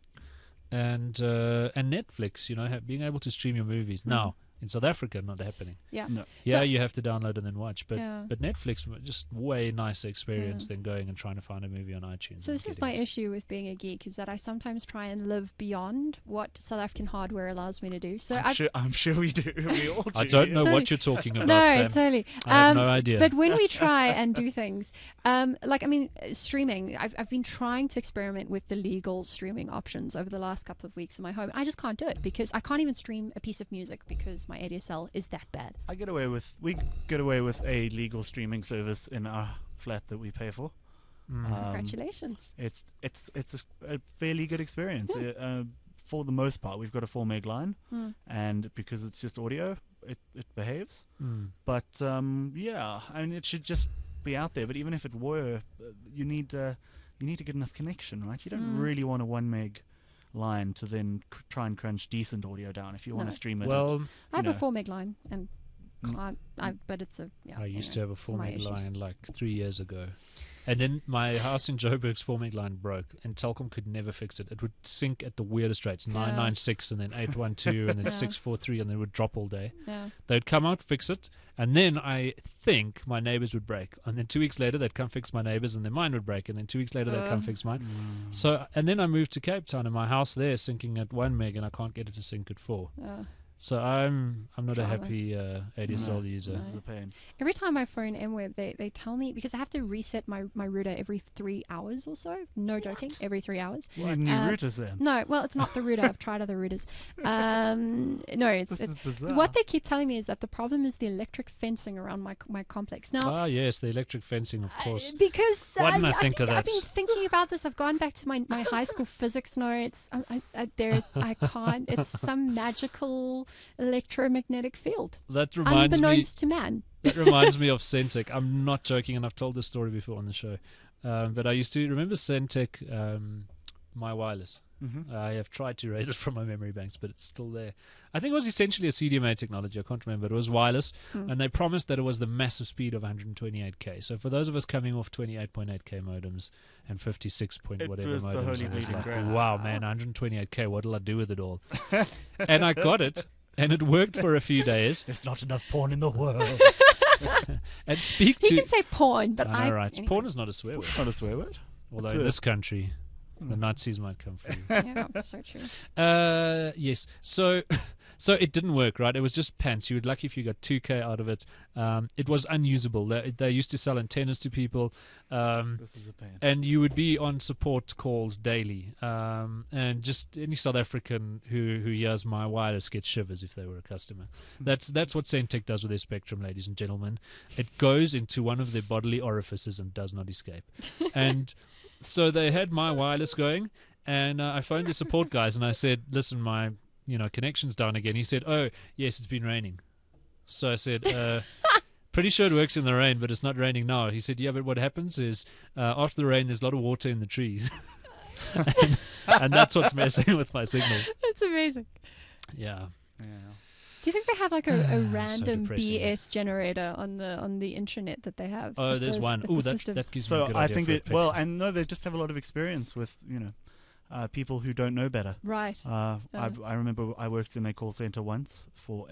And Netflix, being able to stream your movies now in South Africa, not happening. Yeah. No. Yeah, So- you have to download and then watch, but Yeah. Netflix just way nicer experience Yeah. than going and trying to find a movie on iTunes. So and this is getting my it. issue with being a geek, is that I sometimes try and live beyond what South African hardware allows me to do. So I'm sure we do. We all do. I don't know Totally. what you're talking about, no, Sam. totally. I have no idea. But when we try and do things, streaming, I've been trying to experiment with the legal streaming options over the last couple of weeks in my home. I just can't do it because I can't even stream a piece of music because my ADSL is that bad. we get away with a legal streaming service in our flat that we pay for. Congratulations. It's a fairly good experience. For the most part, we've got a 4 meg line, and because it's just audio, it behaves. But it should just be out there. But even if it were, you need to get enough connection, right? You don't really want a 1 meg line to then try and crunch decent audio down if you want No. to stream it. Well, I have a know. 4 meg line and can't. But it's a. Yeah, I used to have a it's 4 my meg issues. line like 3 years ago. And then my house in Joburg's 4 meg line broke, and Telkom could never fix it. It would sync at the weirdest rates, 996 and then 812 and then Yeah. 643, and then it would drop all day. Yeah. They'd come out, fix it, and then I think my neighbors would break. And then 2 weeks later, they'd come fix my neighbors, and then mine would break. And then 2 weeks later, they'd come fix mine. So, and then I moved to Cape Town, and my house there is syncing at 1 meg, and I can't get it to sync at 4. So I'm not a Drama. happy ADSL user. This is a pain. Every time I phone MWeb, they tell me, because I have to reset my router every 3 hours or so. No joking, every 3 hours. You need new routers then. No, well, it's not the router. I've tried other routers. No, This is it's bizarre. what they keep telling me is that the problem is the electric fencing around my complex. Now, Ah, yes, the electric fencing, of course. because Why didn't I think of I've that? been thinking about this. I've gone back to my high school physics notes. I can't. It's some magical electromagnetic field, That reminds me. unbeknownst to man. That reminds me of Centec. I'm not joking, and I've told this story before on the show. But I used to remember Centec, My Wireless. I have tried to erase it from my memory banks, but it's still there. I think it was essentially a CDMA technology. I can't remember. It was wireless, and they promised that it was the massive speed of 128K. So for those of us coming off 28.8K modems and 56 point whatever was the modems, holy it was bleeding like, grail. wow, man, 128K, what'll I do with it all? And I got it, and it worked for a few days. There's not enough porn in the world. And speak He to... can say porn, but I know, right. anyway. Porn is not a swear word. It's not a swear word. Although It's in a- this country, the Nazis might come for you. Yeah, so true. Yes. So it didn't work, right? It was just pants. You were lucky if you got 2K out of it. It was unusable. They used to sell antennas to people, This is a pain. and you would be on support calls daily. And just any South African who hears my wireless gets shivers if they were a customer. That's what Centec does with their spectrum, ladies and gentlemen. It goes into one of their bodily orifices and does not escape. And so they had my wireless going, and I phoned the support guys and I said, "Listen, my connection's down again." He said, "Oh, yes, it's been raining." So I said, "Pretty sure it works in the rain, but it's not raining now." He said, "Yeah, but what happens is after the rain, there's a lot of water in the trees, and that's what's messing with my signal." That's amazing. Yeah. Yeah. Do you think they have like a random depressing. BS generator on the intranet that they have? Oh, with there's those- one. with Oh, the that systems? gives me a So good I idea think for a that, picture. and no, they just have a lot of experience with, people who don't know better. Right. I remember I worked in a call center once for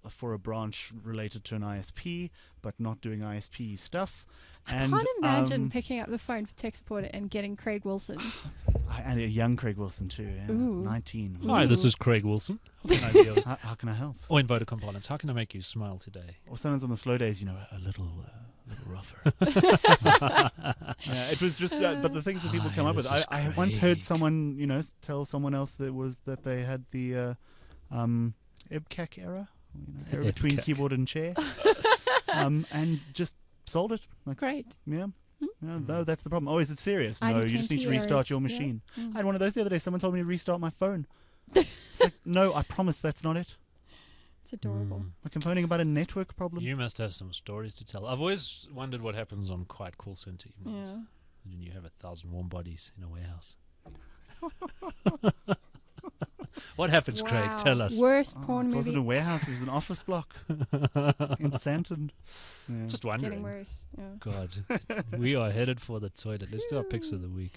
for a branch related to an ISP, but not doing ISP stuff. And I can't imagine picking up the phone for tech support and getting Craig Wilson. and a young Craig Wilson too, yeah, Ooh. 19. Hi, this is Craig Wilson. How can I be of- How can I help? or in Vodacom parlance, how can I make you smile today? Or sometimes on the slow days, a little rougher. Yeah, it was just, but the things that people Hi, come up with. this is I once heard Craig. someone, tell someone else that they had the EBCAC error, error between EBCAC. keyboard and chair, and just solved it. Like, Great. yeah. No, that's the problem. Oh, is it serious? No, you just need to ID10T restart errors. your Yeah. machine. Mm. I had one of those the other day. Someone told me to restart my phone. It's like, no, I promise that's not it. It's adorable. Mm. I'm complaining about a network problem. You must have some stories to tell. I've always wondered what happens on quiet call center evenings. Yeah. When you have 1,000 warm bodies in a warehouse. What happens, Craig? Wow. Tell us. Worst Oh, porn it wasn't a movie. warehouse. It was an office block in Santon. Yeah. Just Getting wondering. worse. Yeah. God, we are headed for the toilet. Let's do our picks of the week.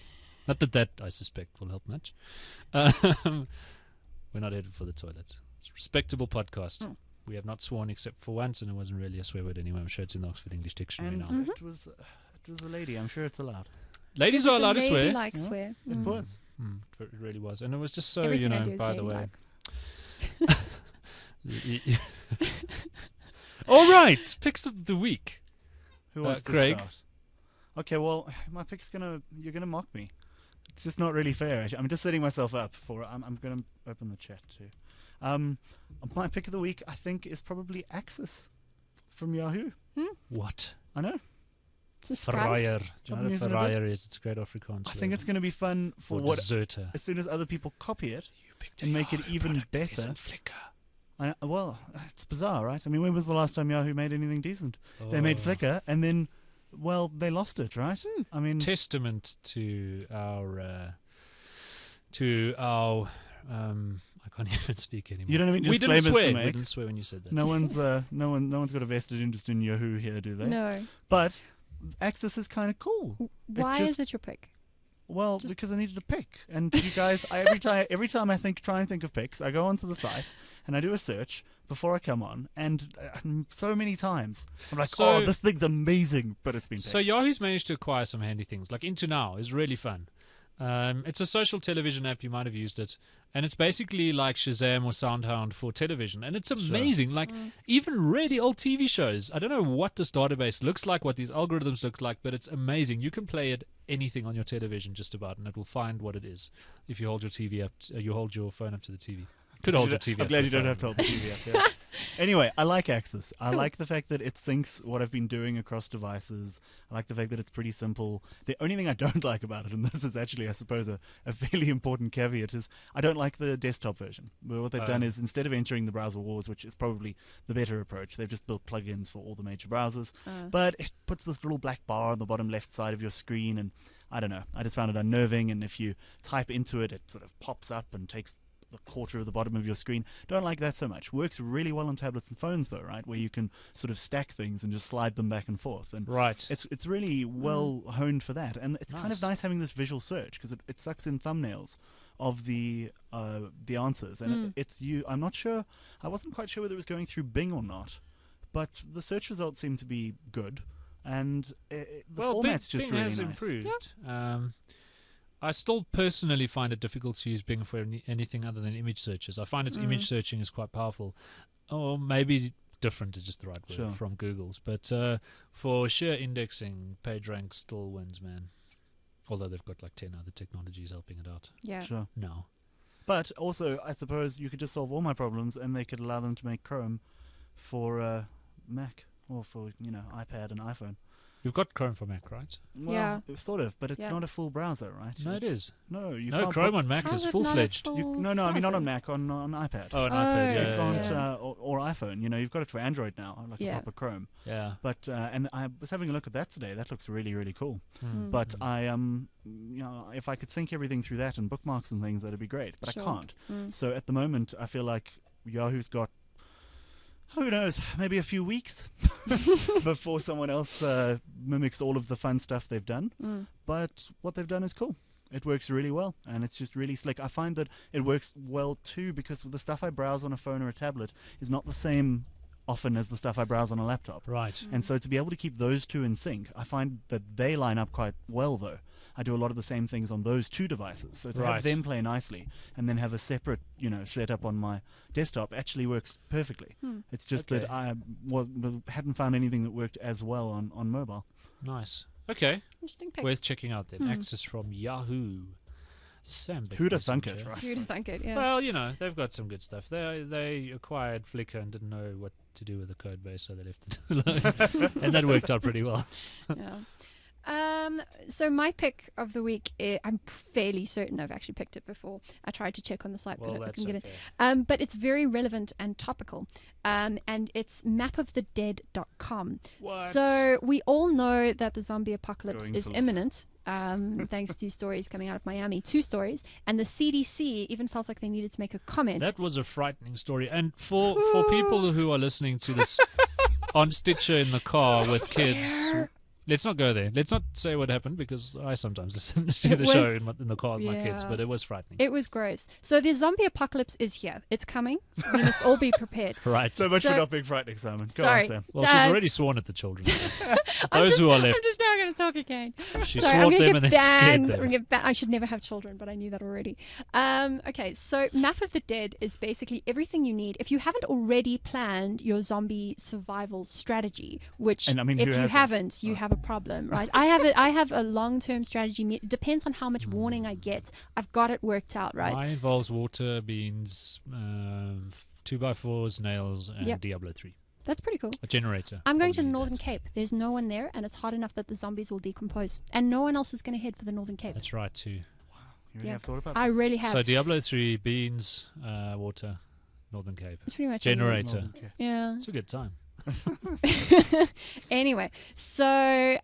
Not that I suspect will help much. We're not headed for the toilet. It's a respectable podcast. Oh. We have not sworn except for once, and it wasn't really a swear word anyway. I'm sure it's in the Oxford English Dictionary And now. it was a lady. I'm sure it's allowed. Ladies It are was a allowed to swear. ladylike Yeah. swear. It was. It really was. And it was just so, Everything I do is by the way. ladylike. All right, picks of the week. Who wants to Craig? start? Okay, well, my pick's you're gonna mock me. It's just not really fair. I'm just setting myself up for. I'm gonna open the chat too. My pick of the week, I think, is probably Axis from Yahoo. What? I know. It's a surprise. Verraaier. Do you know what a Using a verraaier is? It's a great Afrikaans. I think it's going to be fun for for what. deserter. As soon as other people copy it, You picked and make it even better. Well, it's bizarre, right? I mean, when was the last time Yahoo made anything decent? They made Flickr, and then, well, they lost it, right? I mean, Testament to our I can't even speak anymore. You don't have any we didn't disclaimers to swear. We make. didn't swear when you said that. no one's got a vested interest in Yahoo here, do they? No. But Axis is kind of cool. Why just- is it your pick? Well, Just- because I needed a pick, and you guys, every time I try and think of picks, I go onto the site and I do a search before I come on, and so many times I'm like, So- oh, this thing's amazing, but it's been So picked. Yahoo's managed to acquire some handy things. Like Into Now is really fun. It's a social television app. You might have used it. And it's basically like Shazam or Soundhound for television. And it's amazing. Like, even really old TV shows. I don't know what this database looks like, what these algorithms look like, but it's amazing. You can play it anything on your television just about, and it will find what it is. If you hold your TV up, you hold your phone up to the TV. Could hold your TV I'm up glad to you the don't phone. have to hold the TV up. Yeah. Anyway, I like Axis. I like the fact that it syncs what I've been doing across devices. I like the fact that it's pretty simple. The only thing I don't like about it, and this is actually, I suppose, a fairly important caveat, is I don't like the desktop version. Where what they've done is, instead of entering the browser wars, which is probably the better approach, they've just built plugins for all the major browsers. But it puts this little black bar on the bottom left side of your screen, and I don't know. I just found it unnerving, and if you type into it, it sort of pops up and takes the quarter of the bottom of your screen. Don't like that so much. Works really well on tablets and phones though, right? Where you can sort of stack things and just slide them back and forth. And it's really well honed for that. And it's kind of nice having this visual search because it sucks in thumbnails of the answers. And it's you. I'm not sure. I wasn't quite sure whether it was going through Bing or not, but the search results seem to be good. And the format's just Bing really has nice. improved. I still personally find it difficult to use Bing for anything other than image searches. I find its image searching is quite powerful. Or maybe different is just the right word from Google's. But for sheer indexing, PageRank still wins, man. Although they've got like 10 other technologies helping it out. Yeah. Sure. No. But also, I suppose you could just solve all my problems and they could allow them to make Chrome for Mac or for, iPad and iPhone. You've got Chrome for Mac, right? Well, sort of, but it's not a full browser, right? No, it is. No, you no, can't. Chrome on Mac is full-fledged. I mean not on Mac, on iPad. Oh, on iPad, you can't, or iPhone. You've got it for Android now, like a proper Chrome. Yeah. But and I was having a look at that today. That looks really, really cool. But I if I could sync everything through that and bookmarks and things, that'd be great. But I can't. So at the moment, I feel like Yahoo's got, who knows, maybe a few weeks before someone else mimics all of the fun stuff they've done. But what they've done is cool. It works really well, and it's just really slick. I find that it works well, too, because the stuff I browse on a phone or a tablet is not the same often as the stuff I browse on a laptop. Right. And so to be able to keep those two in sync, I find that they line up quite well, though. I do a lot of the same things on those two devices. So to have them play nicely and then have a separate, setup on my desktop actually works perfectly. It's just that I hadn't found anything that worked as well on mobile. Nice. Okay. Interesting pick. Worth checking out then. Access from Yahoo. Sam Who'd have thunk it, right? Who'd have thunk it, yeah. Well, they've got some good stuff. They acquired Flickr and didn't know what to do with the code base, so they left it alone. And that worked out pretty well. Yeah. So my pick of the week, I'm fairly certain I've actually picked it before. I tried to check on the site, but I couldn't get it. But it's very relevant and topical. And it's mapofthedead.com. What? So we all know that the zombie apocalypse is imminent. Thanks to stories coming out of Miami, 2 stories, and the CDC even felt like they needed to make a comment. That was a frightening story. And for people who are listening to this on Stitcher in the car with kids, let's not go there. Let's not say what happened, because I sometimes listen to the show in the car with my kids, but it was frightening. It was gross. So the zombie apocalypse is here. It's coming. We must all be prepared. Right. So much for not being frightening, Simon. Go sorry. on, Sam. Well, she's already sworn at the children. Those who are left. I'm just now going to talk again. She Sorry, swore I'm them going and to then get scared banned. them. I should never have children, but I knew that already. Okay, so Map of the Dead is basically everything you need. If you haven't already planned your zombie survival strategy, which if you haven't, you have a problem, right? I have a long-term strategy. It depends on how much warning I get. I've got it worked out, right? Mine involves water, beans, 2x4s, nails, and Diablo 3. That's pretty cool. A generator. I'm going to the Northern Cape. There's no one there, and it's hot enough that the zombies will decompose. And no one else is going to head for the Northern Cape. That's right, too. Wow. You really have thought about this? I really have. So Diablo 3, beans, water, Northern Cape. It's pretty much generator. Yeah. It's a good time. Anyway, so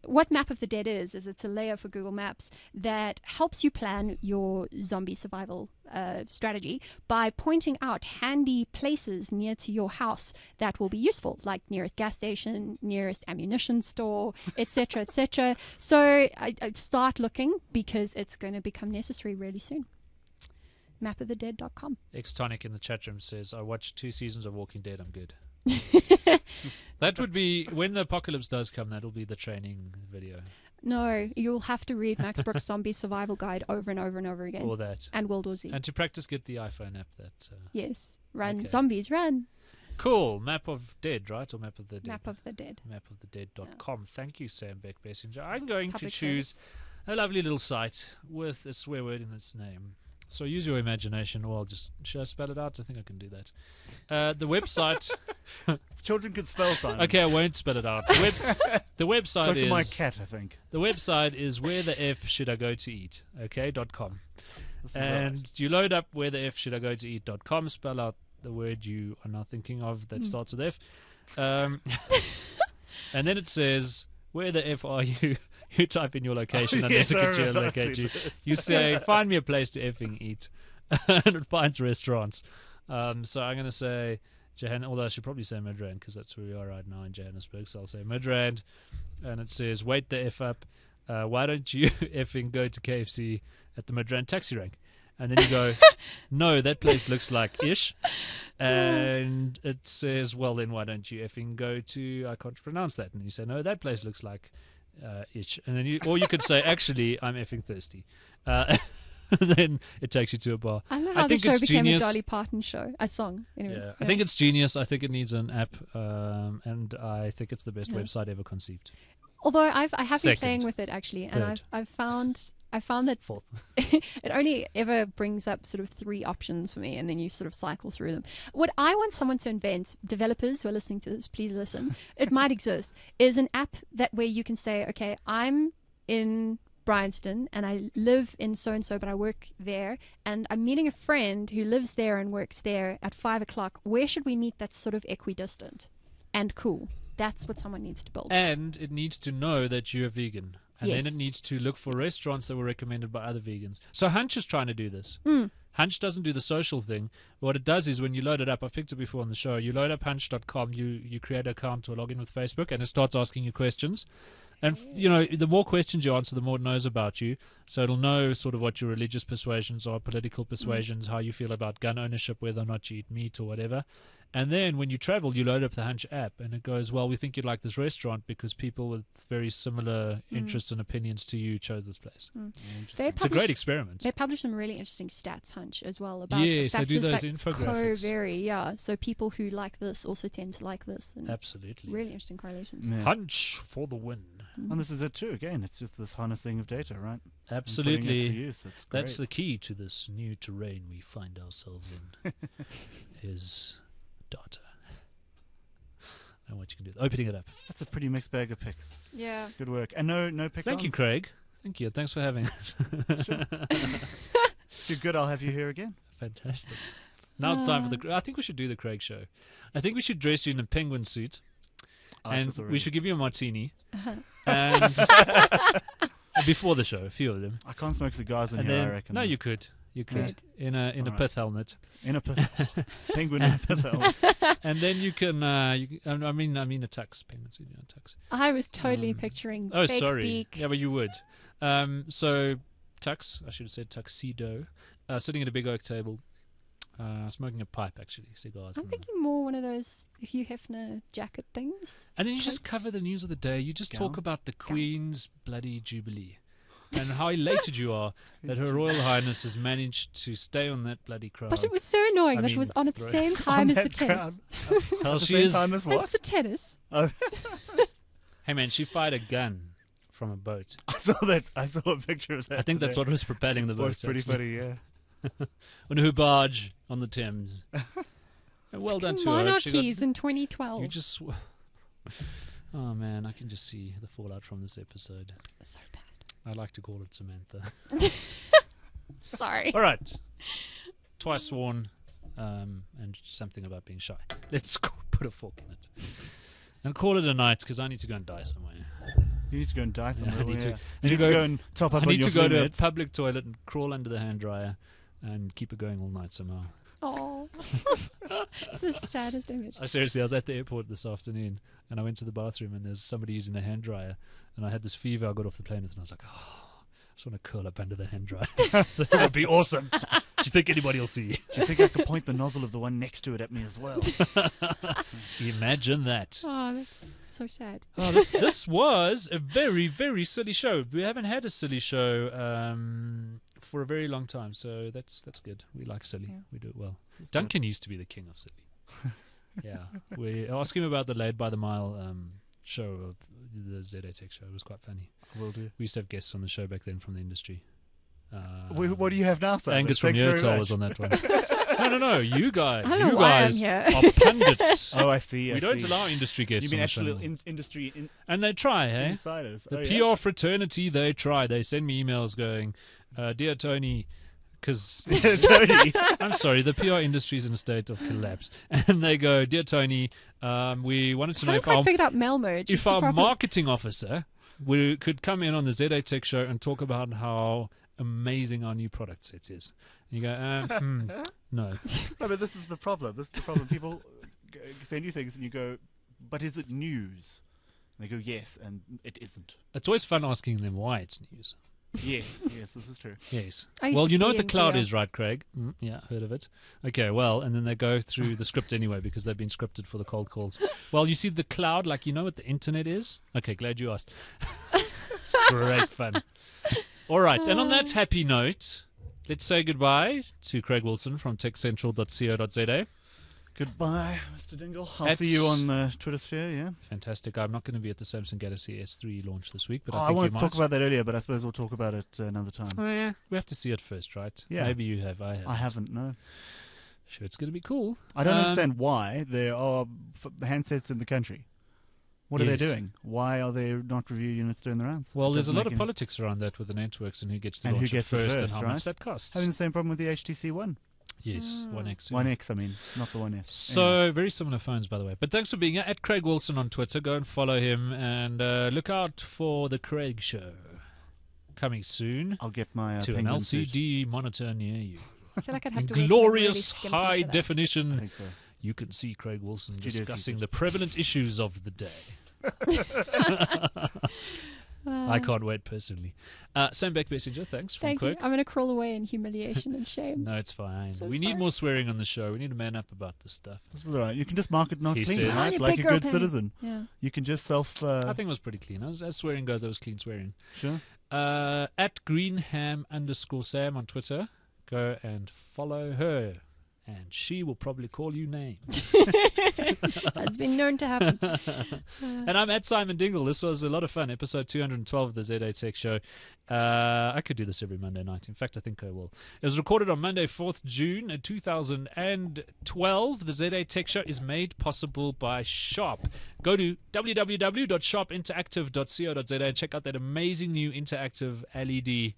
what Map of the Dead is it's a layer for Google Maps that helps you plan your zombie survival strategy by pointing out handy places near to your house that will be useful, like nearest gas station, nearest ammunition store, etc., etc. So I start looking, because it's going to become necessary really soon. Mapofthedead.com. Xtonic in the chat room says, I watched 2 seasons of Walking Dead, I'm good. That would be, when the apocalypse does come, that'll be the training video. No, you'll have to read Max Brooks' Zombie Survival Guide over and over and over again. Or that. And World War Z. And to practice, get the iPhone app that... yes. Run. Zombies, run. Cool. Map of Dead, right? Or Map of the Dead? Map of the Dead. Mapofthedead.com. Yeah. Thank you, Sam Beckbessinger. I'm going Public to choose a lovely little site with a swear word in its name. So use your imagination, or should I spell it out? I think I can do that. The website. Children can spell, Simon. Okay, I won't spell it out. The website So is can my cat, I think. the website is where the f should I go to eat? Okay, .com. This is And right. you load up where the f should I go to eat.com. Spell out the word you are now thinking of that starts with F. And then it says, where the F are you? You type in your location unless it can geolocate you. You say, find me a place to effing eat. And it finds restaurants. So I'm going to say although I should probably say Midrand because that's where we are right now in Johannesburg. So I'll say Midrand. And it says, wait the F up. Why don't you effing go to KFC at the Midrand taxi rank? And then you go, no, that place looks like ish. And it says, well, then why don't you effing go to, I can't pronounce that. And you say, no, that place looks like ish. And then you could say, actually, I'm effing thirsty. And then it takes you to a bar. I don't know how the think show it's became genius. a Dolly Parton show, a song. Anyway, Yeah, I think it's genius. I think it needs an app. And I think it's the best Yeah. website ever conceived. Although I have been Second. playing with it actually, and Third. I've found that Fourth. it only ever brings up sort of 3 options for me, and then you sort of cycle through them. What I want someone to invent, developers who are listening to this, please listen. It might exist. Is an app that where you can say, okay, I'm in Bryanston and I live in so and so, but I work there, and I'm meeting a friend who lives there and works there at 5 o'clock. Where should we meet that's sort of equidistant and cool? That's what someone needs to build. And it needs to know that you're vegan. And Yes. then it needs to look for restaurants that were recommended by other vegans. So Hunch is trying to do this. Hunch doesn't do the social thing. What it does is when you load it up, I've picked it before on the show, you load up hunch.com, you create an account or log in with Facebook, and it starts asking you questions. And, the more questions you answer, the more it knows about you. So it'll know sort of what your religious persuasions are, political persuasions, how you feel about gun ownership, whether or not you eat meat or whatever. And then when you travel, you load up the Hunch app, and it goes, well, we think you'd like this restaurant because people with very similar interests and opinions to you chose this place. It's a great experiment. They publish some really interesting stats, Hunch, as well, about Yes, they do factors those that infographics. co-vary, yeah. So people who like this also tend to like this. And Absolutely. really interesting correlations. Yeah. Hunch for the win. And this is it too. Again, it's just this harnessing of data, right? And putting it to Absolutely. use. It's great. That's the key to this new terrain we find ourselves in, is data. And what you can do. Opening it up. That's a pretty mixed bag of picks. Yeah. Good work. And no pick Thank you, ons. Craig. Thank you. Thanks for having us. If you're good, I'll have you here again. Fantastic. Now it's time for I think we should do the Craig show. I think we should dress you in a penguin suit. I like And this already. we should give you a martini. And before the show, a few of them. I can't smoke cigars in And here, then, I reckon. no, you could. You could. In a Alright. pith helmet. In a penguin in a pith helmet. And then you can, I mean a tux. Penguin suit, a tux. I was totally picturing Oh, big sorry. beak. Yeah, but you would. So, tux, I should have said tuxedo, sitting at a big oak table, smoking a pipe, actually, cigars. I'm thinking more one of those Hugh Hefner jacket things. And then you just coats. cover the news of the day. You just talk Gown? about the Queen's bloody Jubilee. And how elated you are that Her Royal Highness has managed to stay on that bloody crown. But it was so annoying I that it mean, was on at the throw- same time as the that tennis. Hell, At the she same is. time as As what? the tennis. Oh, Hey man, she fired a gun from a boat. I saw that. I saw a picture of that. I think that's what was propelling the boat. was pretty actually. funny. Yeah. On her barge on the Thames. And well done to her. She got- Monarchies in 2012. You just. Oh man, I can just see the fallout from this episode. So bad. I like to call it Samantha. Sorry. All right. Twice sworn, and something about being shy. Let's put a fork in it. And call it a night because I need to go and die somewhere. You need to go and die somewhere. I need to- You I need to go and top up I on need your to go flu to a meds. public toilet and crawl under the hand dryer and keep it going all night somehow. Oh. It's the saddest image. Seriously, I was at the airport this afternoon and I went to the bathroom and there's somebody using the hand dryer and I had this fever I got off the plane with and I was like, oh, I just want to curl up under the hand dryer. That would be awesome. Do you think anybody will see? Do you think I could point the nozzle of the one next to it at me as well? Imagine that. Oh, that's so sad. Oh, this was a very, very silly show. We haven't had a silly show for a very long time, so that's good. We like silly. Yeah. We do it well. Duncan used to be the king of silly. Yeah. We asked him about the Laid by the Mile show of the ZA Tech show. It was quite funny. Will do. We used to have guests on the show back then from the industry. What do you have now, Simon? Angus from Thanks very Yurtel much. was on that one. No. You guys. I don't know You why I'm guys here. are pundits. Oh, I see. We don't allow industry guests You mean on the show actual anymore. industry And they try, eh? insiders? The Oh, PR yeah? fraternity, they try. They send me emails going, Dear Tony, because Tony. I'm sorry, the PR industry is in a state of collapse. And they go, Dear Tony, we wanted to know Haven't if quite figured out mail merge. if It's the our problem. marketing officer could come in on the ZA Tech Show and talk about how amazing our new product set is. And you go, no. No, but this is the problem. People send you things and you go, but is it news? And they go, yes, and it isn't. It's always fun asking them why it's news. Yes, this is true. Yes. I used Well, to you know be what the in cloud PR. is, right, Craig? Yeah, heard of it. Okay, well, and then they go through the script anyway because they've been scripted for the cold calls. Well, you see the cloud, like you know what the internet is? Okay, glad you asked. It's great fun. All right, and on that happy note, let's say goodbye to Craig Wilson from techcentral.co.za. Goodbye, Mr. Dingle. I'll That's- see you on Twitter sphere, yeah? Fantastic. I'm not going to be at the Samsung Galaxy S3 launch this week, but I I think wanted you to might. talk about that earlier, but I suppose we'll talk about it another time. Oh, yeah, we have to see it first, right? Yeah. Maybe you have. I have. I haven't, no. Sure, it's going to be cool. I don't understand why there are handsets in the country. What are they Yes. doing? Why are there not review units doing the rounds? Well, It there's a doesn't lot make of any- politics around that with the networks and who gets to And who launch gets it it first first, and how right? much that costs. Having the same problem with the HTC One. Yes, 1X. yeah. 1X, I mean, not the 1S. So, very similar phones, by the way. But thanks for being here. At Craig Wilson on Twitter. Go and follow him. And look out for The Craig Show. Coming soon I'll get my to an penguin suit. LCD monitor near you. I feel like I'd have In to wear something really glorious skimpy high for that. I definition, think so. you can see Craig Wilson Studio discussing seated. the prevalent issues of the day. I can't wait personally. Sam Beckbessinger, thanks from Thank you. Craig. I'm going to crawl away in humiliation and shame. No, it's fine. So we need sorry. more swearing on the show. We need to man up about this stuff. This is all right. You can just mark it not He clean, says- right? I'm a Like a big girl good pain. citizen. Yeah. You can just self... I think it was pretty clean. As swearing goes, that was clean swearing. Sure. At Greenham_Sam on Twitter. Go and follow her. And she will probably call you names. That's been known to happen. And I'm at Simon Dingle. This was a lot of fun. Episode 212 of the ZA Tech Show. I could do this every Monday night. In fact, I think I will. It was recorded on Monday, 4th June 2012. The ZA Tech Show is made possible by Sharp. Go to www.sharpinteractive.co.za and check out that amazing new interactive LED.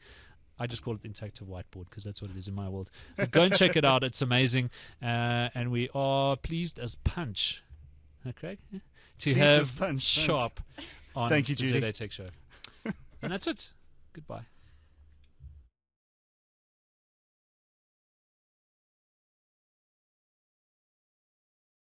I just call it interactive whiteboard because that's what it is in my world. But go and check it out. It's amazing. And we are pleased as punch. Okay? To Pleased have as punch, thanks. Sharp on Thank you, the Judy. ZA Tech Show. And that's it. Goodbye.